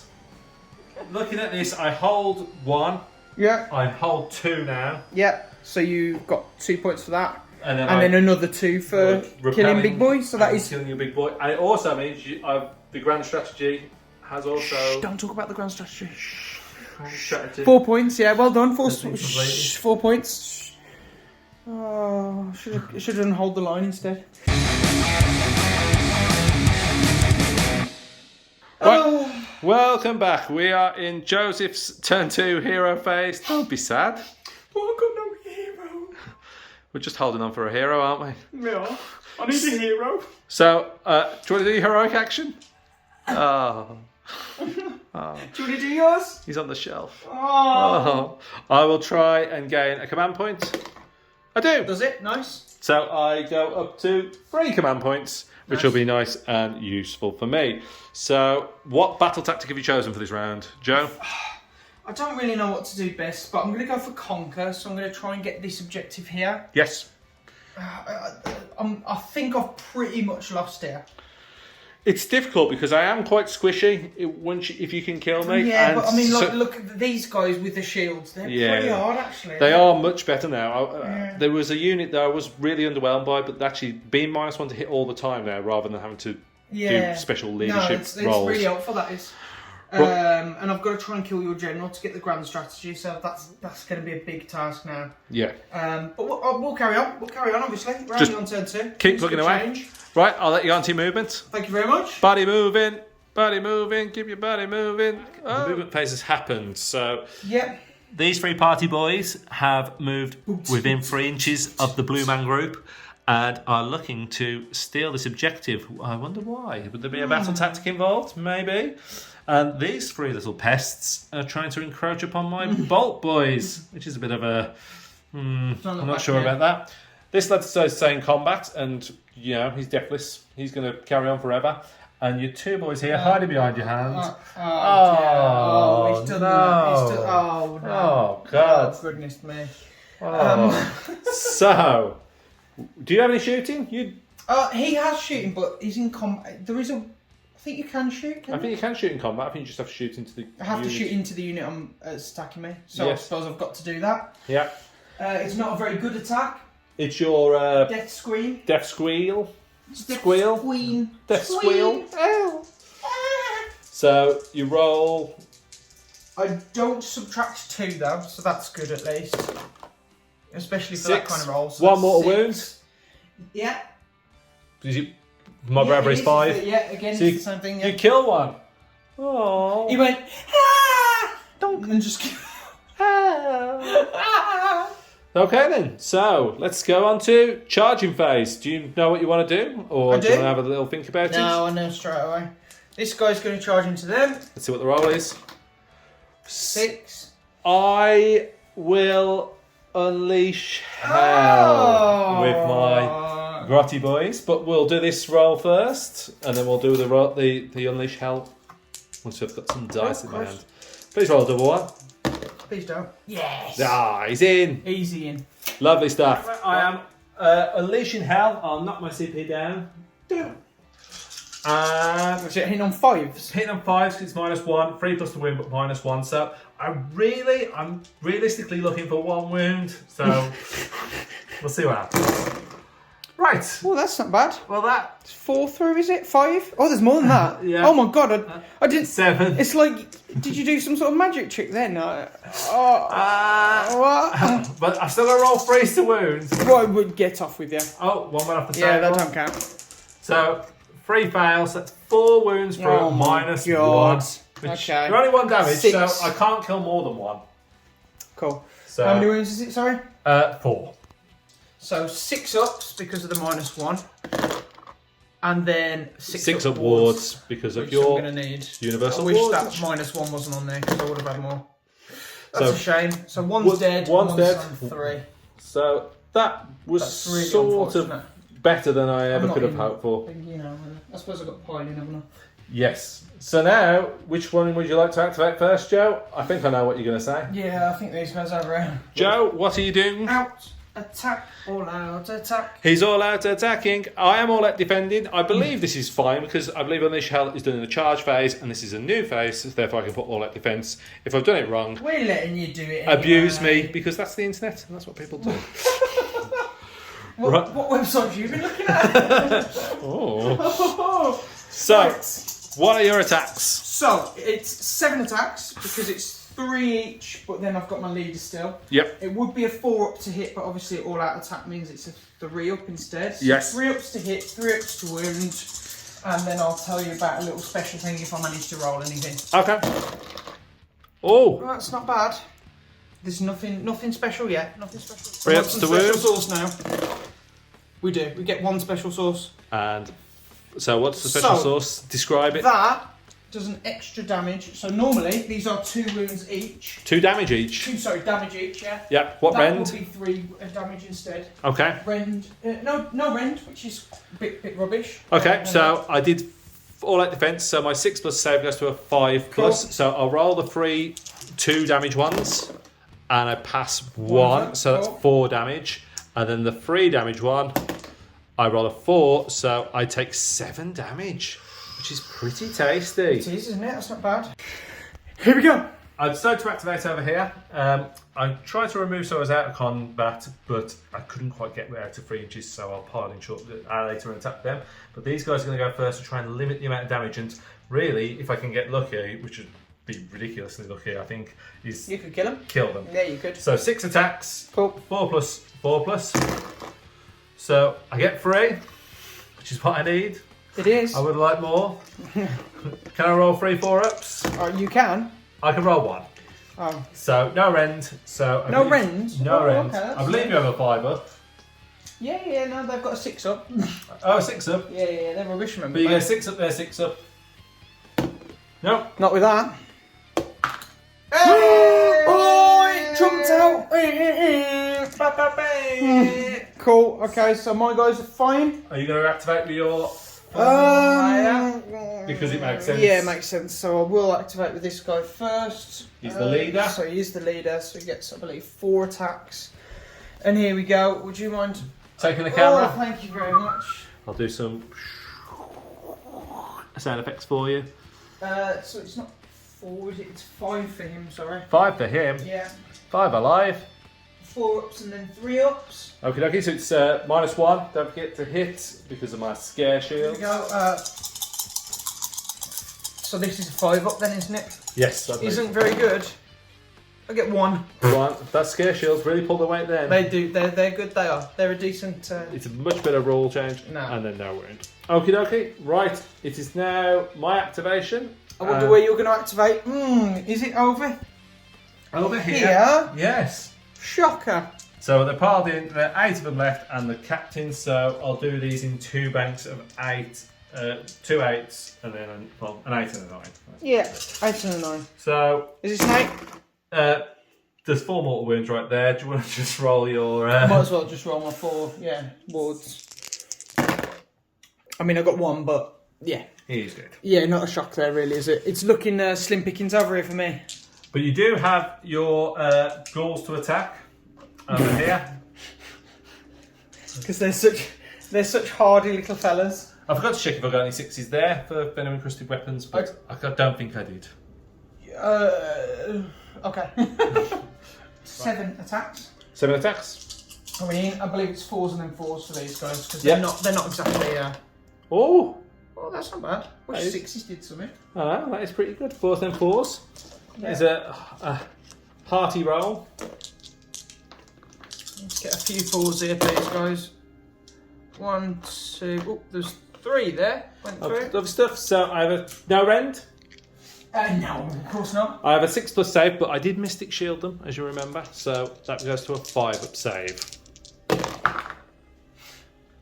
Looking at this, I hold 1. Yeah. I hold 2 now. Yeah. So you've got 2 points for that. And then another 2 for killing big boys. So that is killing your big boy. And it also means the grand strategy has also. Shh, don't talk about the grand strategy. Strategy. 4 points. Yeah, well done. 4 points. Oh, should have done hold the line instead. Right. Welcome back. We are in Joseph's turn 2 hero phase. Don't be sad. Well, I've got no hero. We're just holding on for a hero, aren't we? Yeah, I need a hero. So, do you want to do your heroic action? Oh. Do you want to do yours? He's on the shelf. Oh. I will try and gain a command point. I do. Does it? Nice. So I go up to 3 command points, which will be nice and useful for me. So, what battle tactic have you chosen for this round, Joe? I don't really know what to do best, but I'm going to go for conquer. So I'm going to try and get this objective here. Yes. I think I've pretty much lost here. It's difficult because I am quite squishy if you can kill me. Yeah, but I mean, look at these guys with the shields. They're pretty hard, actually. They are much better now. There was a unit that I was really underwhelmed by, but actually being -1 to hit all the time now rather than having to do special leadership it's roles. It's really helpful, that is. And I've got to try and kill your general to get the grand strategy, so that's going to be a big task now. Yeah. But we'll carry on. We'll carry on, obviously. We're only on turn 2. Keep plugging away. Right, I'll let you go on to your movement. Thank you very much. Body moving, keep your body moving. The movement phase has happened, so... Yeah. These 3 party boys have moved within 3 inches of the blue man group and are looking to steal this objective. I wonder why. Would there be a battle tactic involved? Maybe. And these 3 little pests are trying to encroach upon my bolt boys, which is a bit of a... I'm not sure about that. This lad's stay in combat, and he's deathless. He's going to carry on forever. And your 2 boys here hiding behind your hand. He's done that. Oh, no. Oh, God. Oh, goodness me. So, do you have any shooting? He has shooting, but he's in combat. There is a. I think you can shoot. I think you can shoot in combat. I think you just have to shoot into the. I have to shoot into the unit attacking me, so yes. I suppose I've got to do that. Yeah. It's not a very good attack. It's your death scream. Death squeal. Squeal. Queen. Death squeal. Oh. So you roll. I don't subtract 2 though, so that's good at least. Especially for 6. that kind of roll. So 1 mortal wound. Yeah. My bravery is 5. Yeah, again, so it's the same thing. Yeah. You kill one. Oh. He went, don't. And just. Okay then, so let's go on to charging phase. Do you know what you want to do? Or do you want to have a little think about it? No, I know straight away. This guy's going to charge into them. Let's see what the roll is. 6. I will unleash hell with my grotty boys, but we'll do this roll first, and then we'll do the unleash hell once I've got some dice in my hand. Please roll a double 1. Please don't. Yes. Ah, he's in. Easy in. Lovely stuff. I am unleashing hell. I'll knock my CP down. Was it hitting on 5s? Hitting on 5s, it's -1. 3 plus the wound, but -1. So I'm realistically looking for 1 wound. So we'll see what happens. Right. Well, that's not bad. Well, that's 4 through, is it? 5? Oh, there's more than that. Yeah. Oh my god, I didn't. 7. It's like, did you do some sort of magic trick then? What? But I've still got to roll 3s to wound. Well, I would get off with you. Oh, 1 went off the table. Yeah, that table. don't count. So 3 fails. That's 4 wounds for -1. Okay. You're only 1 damage, 6. so I can't kill more than 1. Cool. So how many wounds is it? Sorry. 4. So 6 ups because of the -1, and then 6 up wards because of your I'm gonna need. universal I wish wards. that -1 wasn't on there because I would have had more. That's a shame. So one's dead. One's dead. On 3. So that was really sort of better than I ever could have hoped for. You know, I suppose I got piling, haven't I? Yes. So now, which one would you like to activate first, Joe? I think I know what you're going to say. Yeah, I think these guys are around. Joe, what are you doing? Out. Attack, all out, attack. He's all out attacking. I am all out defending. I believe this is fine because I believe Unleash Hell is done in the charge phase and this is a new phase, therefore I can put all out defence. If I've done it wrong, we're letting you do it. Abuse me because that's the internet and that's what people do. What website have you been looking at? Oh. So, what are your attacks? So, it's 7 attacks because it's 3 each, but then I've got my leader still. Yep. It would be a 4 up to hit, but obviously all out attack means it's a 3 up instead. So yes. 3 ups to hit, 3 ups to wound, and then I'll tell you about a little special thing if I manage to roll anything. Okay. Oh. Well, that's not bad. There's nothing special yet. Nothing special. 3 ups to wound. Special sauce now. We do. We get 1 special sauce. And so what's the special sauce? Describe it. That does an extra damage. So normally these are 2 wounds each. 2 damage each. 2 damage each, yeah. Yeah. What rend? That will be 3 damage instead. Okay. Rend. No rend, which is a bit rubbish. Okay. So I did all out defense. So my 6 plus save goes to a 5 plus. Cool. So I'll roll the 3 2 damage ones, and I pass 1. So that's 4 damage, and then the 3 damage one, I roll a 4. So I take 7 damage. Which is pretty tasty. It is, isn't it? That's not bad. Here we go. I decided to activate over here. I tried to remove so I was out of combat, but I couldn't quite get out to 3 inches, so I'll pile in short later and attack them. But these guys are going to go first to try and limit the amount of damage. And really, if I can get lucky, which would be ridiculously lucky, I think, is you could kill them. Kill them. Yeah, you could. So 6 attacks. Cool. 4 plus 4 plus. So I get 3, which is what I need. It is. I would like more. Can I roll 3 4-ups? You can. I can roll 1. Oh. So no rend. So no rend. No rend. Okay, I believe you have a 5 up. Yeah. No, they've got a 6 up. Oh, a 6 up. Yeah. They're rubbish, remember. But you get 6 up there, 6 up. No. Not with that. Hey! Oh, it jumped out. Cool. Okay, so my guys are fine. Are you going to activate with your? Because it makes sense. Yeah, it makes sense. So I will activate with this guy first. He's the leader. So he is the leader. So he gets, I believe, 4 attacks. And here we go. Would you mind taking the camera? Oh, thank you very much. I'll do some sound effects for you. So it's not 4, is it? It's 5 for him, sorry. 5 for him. Yeah. 5 alive. 4 ups and then 3 ups. Okay, okay, so it's -1. Don't forget to hit because of my scare Here shield. we go. So this is a 5 up then, isn't it? Yes, I believe. Isn't very good. I get 1. One. That scare shield's really pulled the weight then. They do. They're good. They are. They're a decent. It's a much better rule change. No. And then no wound. Okie dokie. Right, it is now my activation. I wonder where you're going to activate. Is it over here? Yes. Shocker. So they're piled in, there are 8 of them left, and the captain, so I'll do these in 2 banks of 8, 2 8s, and then an 8 and a 9. Yeah, 8 and a 9. So, Is it snake? there's 4 mortal wounds right there. Do you want to just roll your... Might as well just roll my 4, wards. I mean, I got 1, but yeah. He's good. Yeah, not a shock there really, is it? It's looking slim pickings over here for me. But you do have your ghouls to attack over here. Because they're such hardy little fellas. I forgot to check if I got any 6s there for venom encrusted weapons, but I don't think I did. Okay. 7 attacks. 7 attacks. I mean, I believe it's 4s and then 4s for these guys because Yep. they're not exactly. Oh, That's not bad. Wish That is- 6s did something. I know, that is pretty good. 4s and 4s. Yeah. It's a hearty roll. Let's get a few 4s here, please, guys. 1, 2. Oh, there's 3 there. Went through. Of stuff. So I have a no rend. No, of course not. I have a 6+ save, but I did Mystic Shield them, as you remember. So that goes to a 5-up save.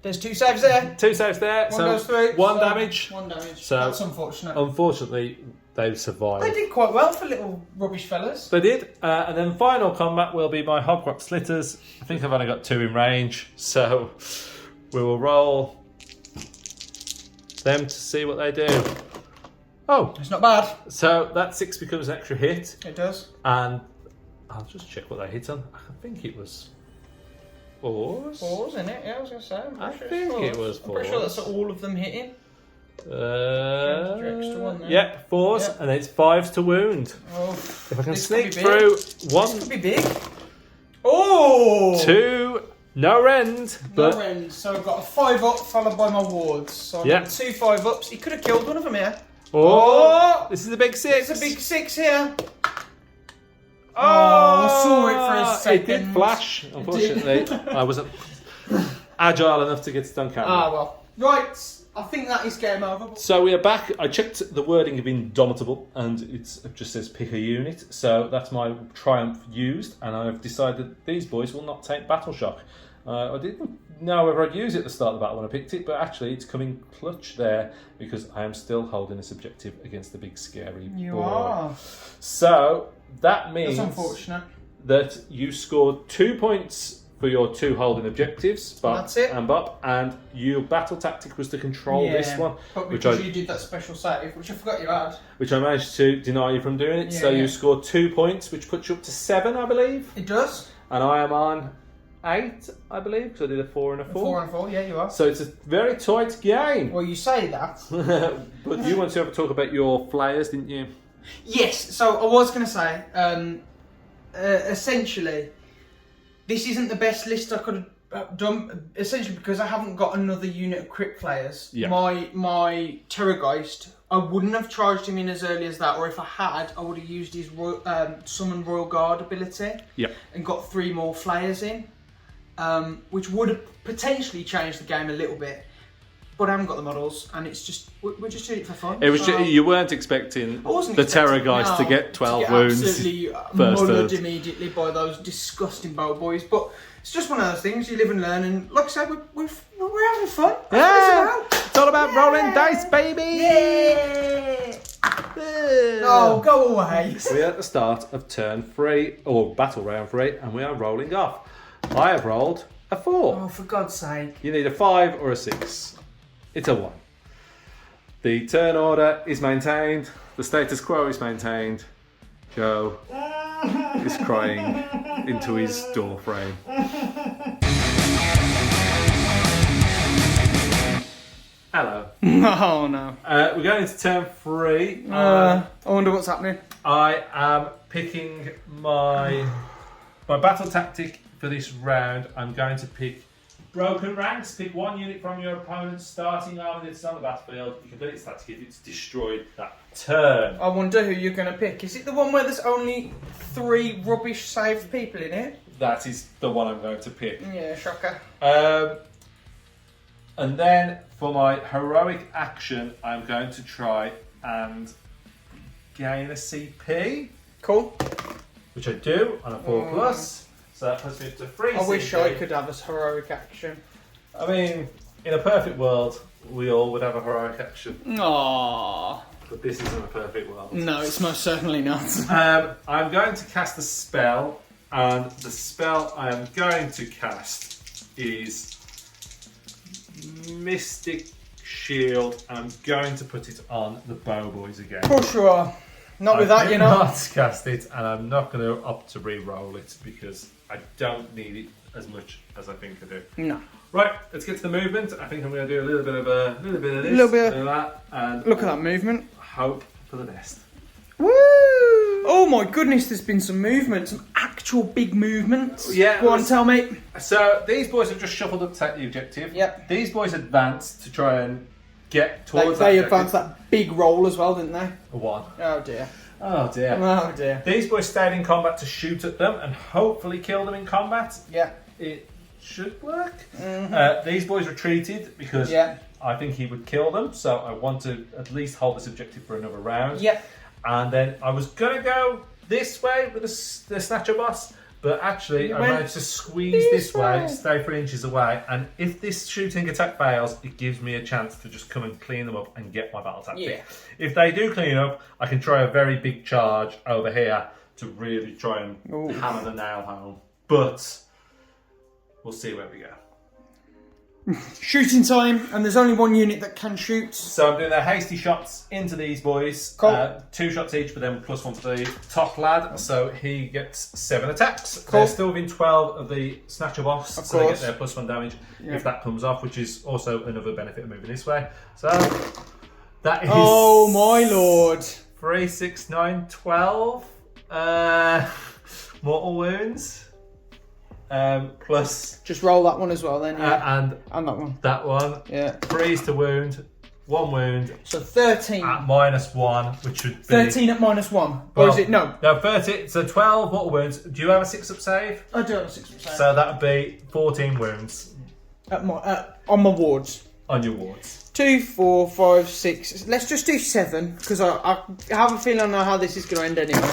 There's 2 saves there. 2 saves there. 1 goes through. 1 so damage. 1 damage. So- That's unfortunate. Unfortunately, they They survived. did quite well for little rubbish fellas. They did. And then final combat will be my Hogwarts Slitters. I think I've only got 2 in range. So we will roll them to see what they do. Oh, It's not bad. so that 6 becomes an extra hit. It does. And I'll just check what they hit on. I think it was 4s. 4s, isn't it? Yeah, I was going to say. I I'm pretty think sure it was I'm pretty sure 4s. that's all of them hitting. Extra one there. Yeah, 4s, Yeah. and then it's 5s to wound. Oh, If I can this could sneak be big. through This 1, could be big. Oh! 2, no rend, but No end. So I've got a 5 up followed by my wards. So I've Yeah. got 2 5 ups. He could have killed one of them here. this is a big 6. It's a big 6 here. Oh, I saw it for a It did second. flash. Unfortunately, I wasn't agile enough to get it on camera. Ah, well. Right. I think that is game over. So we are back. I checked the wording of Indomitable, and it just says pick a unit. So that's my triumph used, and I've decided these boys will not take Battle Shock. I didn't know whether I'd use it at the start of the battle when I picked it, but actually it's coming clutch there because I am still holding this objective against the big scary You boy. are. So that means That's unfortunate. that you scored 2 points for your 2 holding objectives, Bop That's it. and Bop, and your battle tactic was to control this one, But which because I you did that special save, which I forgot you had. managed to deny you from doing it. So Yeah. you scored 2 points, which puts you up to 7, I believe, It does. and I am on 8, I believe, because I did a 4 and a 4. 4 and 4, yeah, you are. So it's a very tight game. Well, you say that. But you want to have a talk about your flyers, didn't you? Yes, so I was going to say, essentially, this isn't the best list I could have done, essentially because I haven't got another unit of crypt players. Yeah. My Terrorgeist, I wouldn't have charged him in as early as that, or if I had, I would have used his Summon Royal Guard ability Yeah. and got 3 more flayers in, which would have potentially changed the game a little bit. But I haven't got the models, and it's just we're just doing it for fun. It was So- you weren't expecting I wasn't the expecting- Terrorgeist to no, get 12 to get wounds. absolutely first mullered turn. immediately by those disgusting bow boys. But it's just one of those things, you live and learn, and like I said, we're having fun. That's what Yeah, it's about. it's all about rolling dice, baby. Yeah. Oh, go away. We're at the start of turn 3, or battle round 3, and we are rolling off. I have rolled a 4. Oh, for God's sake. You need a 5 or a 6. It's a 1. The turn order is maintained. The status quo is maintained. Joe is crying into his door frame. Hello. Oh no. We're going into turn 3. I wonder what's happening. I am picking my battle tactic for this round. I'm going to pick broken ranks. Pick 1 unit from your opponent's starting army that's on the battlefield. You complete its tactic if it's destroyed that turn. I wonder who you're going to pick. Is it the one where there's only 3 rubbish saved people in it? That is the one I'm going to pick. Yeah, shocker. And then for my heroic action, I'm going to try and gain a CP. Cool. Which I do on a 4+. So that puts me up to 3 I wish CP. I could have this heroic action. I mean, in a perfect world, we all would have a heroic action. Aww. But this isn't a perfect world. No, it's most certainly not. I'm going to cast a spell, and the spell I am going to cast is Mystic Shield. I'm going to put it on the Bow-Boys again. For sure. Not with I that, you know. not cast it, and I'm not going to opt to re-roll it because I don't need it as much as I think I do. No. Right, let's get to the movement. I think I'm going to do a little bit of this, A little bit of that, and Look at that movement. hope for the best. Woo! Oh my goodness, there's been some movement, some actual big movements. Yeah, Go on, tell me. So these boys have just shuffled up to take the objective. Yep. These boys advanced to try and get towards They that advanced that big roll as well, didn't they? one. Oh dear. Oh dear. Oh dear. These boys stayed in combat to shoot at them and hopefully kill them in combat. Yeah. It should work. Mm-hmm. These boys retreated because I think he would kill them, so I want to at least hold this objective for another round. Yeah. And then I was going to go this way with the Snatcher boss, but actually I managed to squeeze this way, stay 3 inches away, and if this shooting attack fails, it gives me a chance to just come and clean them up and get my battle tactic. Yeah. If they do clean up, I can try a very big charge over here to really try and hammer the nail home. But we'll see where we go. Shooting time, and there's only 1 unit that can shoot. So I'm doing their hasty shots into these boys. Cool. 2 shots each, but then +1 for the top lad. So he gets 7 attacks. Cool. They're still within 12 of the Snatcher boss, Of so they get course. their +1 damage Yeah. if that comes off, which is also another benefit of moving this way. So that is... Oh my lord. 3, 6, 9, 12 mortal wounds. Plus... Just roll that one as well then, yeah. And And that one. that one. Yeah. 3 to wound, 1 wound. So 13. At -1, which would be... 13 at -1. Well, or is it? No. No, 30. So 12 mortal wounds. Do you have a 6-up save? I do have a 6%. So that would be 14 wounds On my wards. on your wards. 2, 4, 5, 6. Let's just do 7, because I have a feeling I know how this is going to end anyway.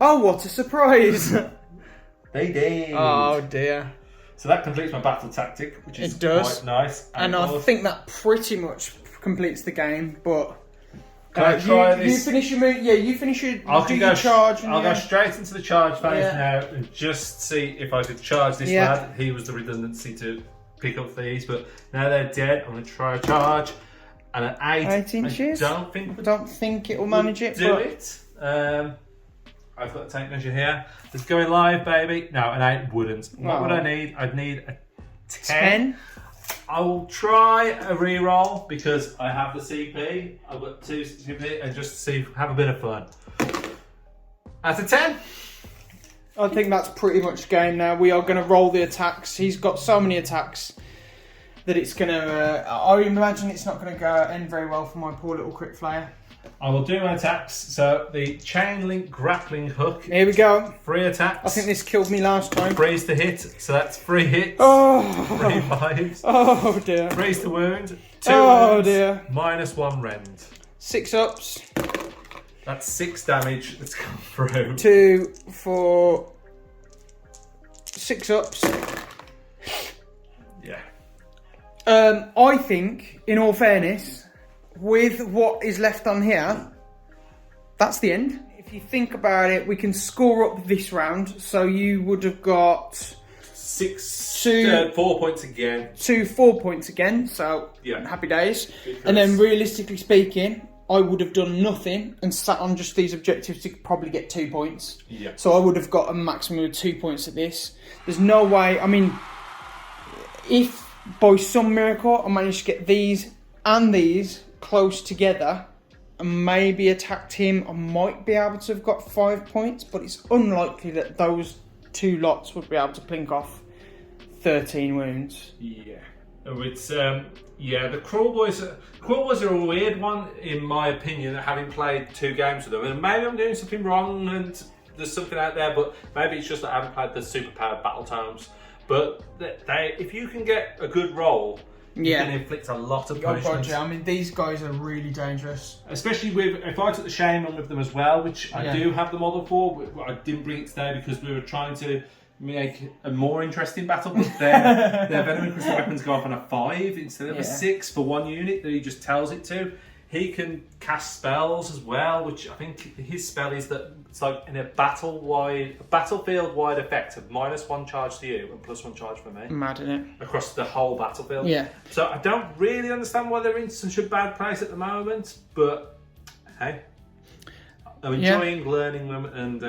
Oh, what a surprise! They did. Oh dear. So that completes my battle tactic, which is It does. quite nice. And I think that pretty much completes the game, but... Can I try you this? finish your move. Yeah, you finish your, I'll do go your charge. And I'll go straight into the charge phase Yeah. now and just see if I could charge this Yeah. lad. He was the redundancy to pick up these, but now they're dead. I'm going to try a charge. And at 8 inches? I don't think I don't think it will manage it. do but it. I've got a tape measure here. It's going live, baby. No, an 8 wouldn't. What would I need? I'd need a 10. 10. I will try a re-roll because I have the CP. I've got 2 CP and just see, have a bit of fun. That's a 10. I think that's pretty much game now. We are going to roll the attacks. He's got so many attacks that it's going to... I imagine it's not going to end very well for my poor little crit flyer. I will do my attacks. So the chain link grappling hook. Here we go. 3 attacks. I think this killed me last time. 3's to hit. So that's 3 hits. Oh, 3 5s. oh dear. 3's to wound. 2 Oh wounds. dear. -1 rend. 6 ups. That's 6 damage that's come through. 2, 4, 6 ups. Yeah. I think, in all fairness, with what is left on here, that's the end. If you think about it, we can score up this round. So you would have got 4 points again. 2 4 points again. So Yeah. happy days. Because- And then realistically speaking, I would have done nothing and sat on just these objectives to probably get 2 points. Yeah. So I would have got a maximum of 2 points at this. There's no way. I mean, if by some miracle I managed to get these and these close together and maybe attacked him, I might be able to have got 5 points, but it's unlikely that those 2 lots would be able to plink off 13 wounds. Yeah. It's the Kruleboyz are a weird one in my opinion, having played 2 games with them. And maybe I'm doing something wrong and there's something out there, but maybe it's just that I haven't played the superpowered battle tomes. But if you can get a good roll, you can inflict a lot of punishment. I mean, these guys are really dangerous. Especially if I took the shame on with them as well, which I do have the model for. I didn't bring it today because we were trying to make a more interesting battle, but their venom encrusted weapons go off on a 5 instead of a 6 for 1 unit that he just tells it to. He can cast spells as well, which I think his spell is that it's like in a battlefield-wide effect of -1 charge to you and +1 charge for me. Mad, isn't it? Across the whole battlefield. Yeah. So I don't really understand why they're in such a bad place at the moment, but hey, I'm enjoying learning them and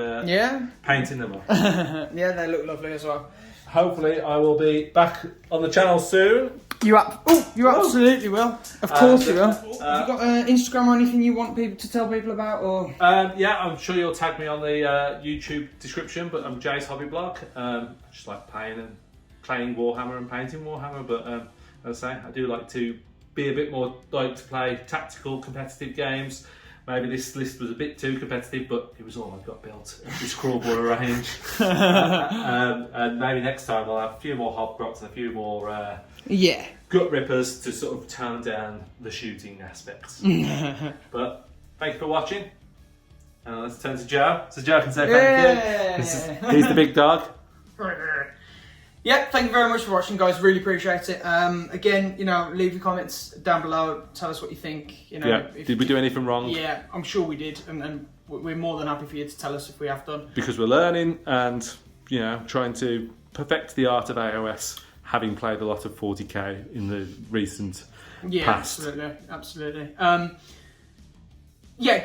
painting them up. Yeah, they look lovely as well. Hopefully I will be back on the channel soon. You absolutely will. Of course you will. Have you got Instagram or anything you want people to tell people about? Or yeah, I'm sure you'll tag me on the YouTube description, but I'm Jay's Hobby Blog. I just like playing Warhammer and painting Warhammer, but as I say, I do like to be a bit more, like to play tactical competitive games. Maybe this list was a bit too competitive, but it was all I've got built of this Kruleboyz range. And maybe next time I'll have a few more Hobgrots and a few more gut rippers to sort of tone down the shooting aspects. But thank you for watching. And let's turn to Joe, so Joe can say thank you. He's the big dog. Yeah, thank you very much for watching, guys. Really appreciate it. Again, leave your comments down below. Tell us what you think. Did we do anything wrong? Yeah, I'm sure we did, and we're more than happy for you to tell us if we have done. Because we're learning and trying to perfect the art of AOS, having played a lot of 40k in the recent past. Absolutely.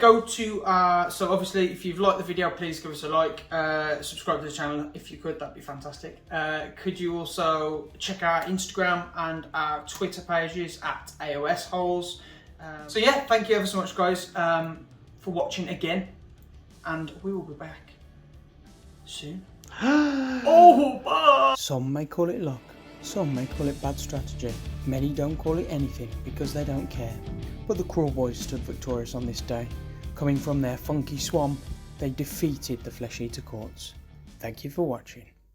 Go to, so obviously if you've liked the video, please give us a like, subscribe to the channel if you could, that'd be fantastic. Could you also check our Instagram and our Twitter pages at AOS Holes. Thank you ever so much, guys, for watching again, and we will be back soon. Some may call it luck, some may call it bad strategy, many don't call it anything because they don't care. But the Kruleboyz stood victorious on this day. Coming from their funky swamp, they defeated the Flesheater Courts. Thank you for watching.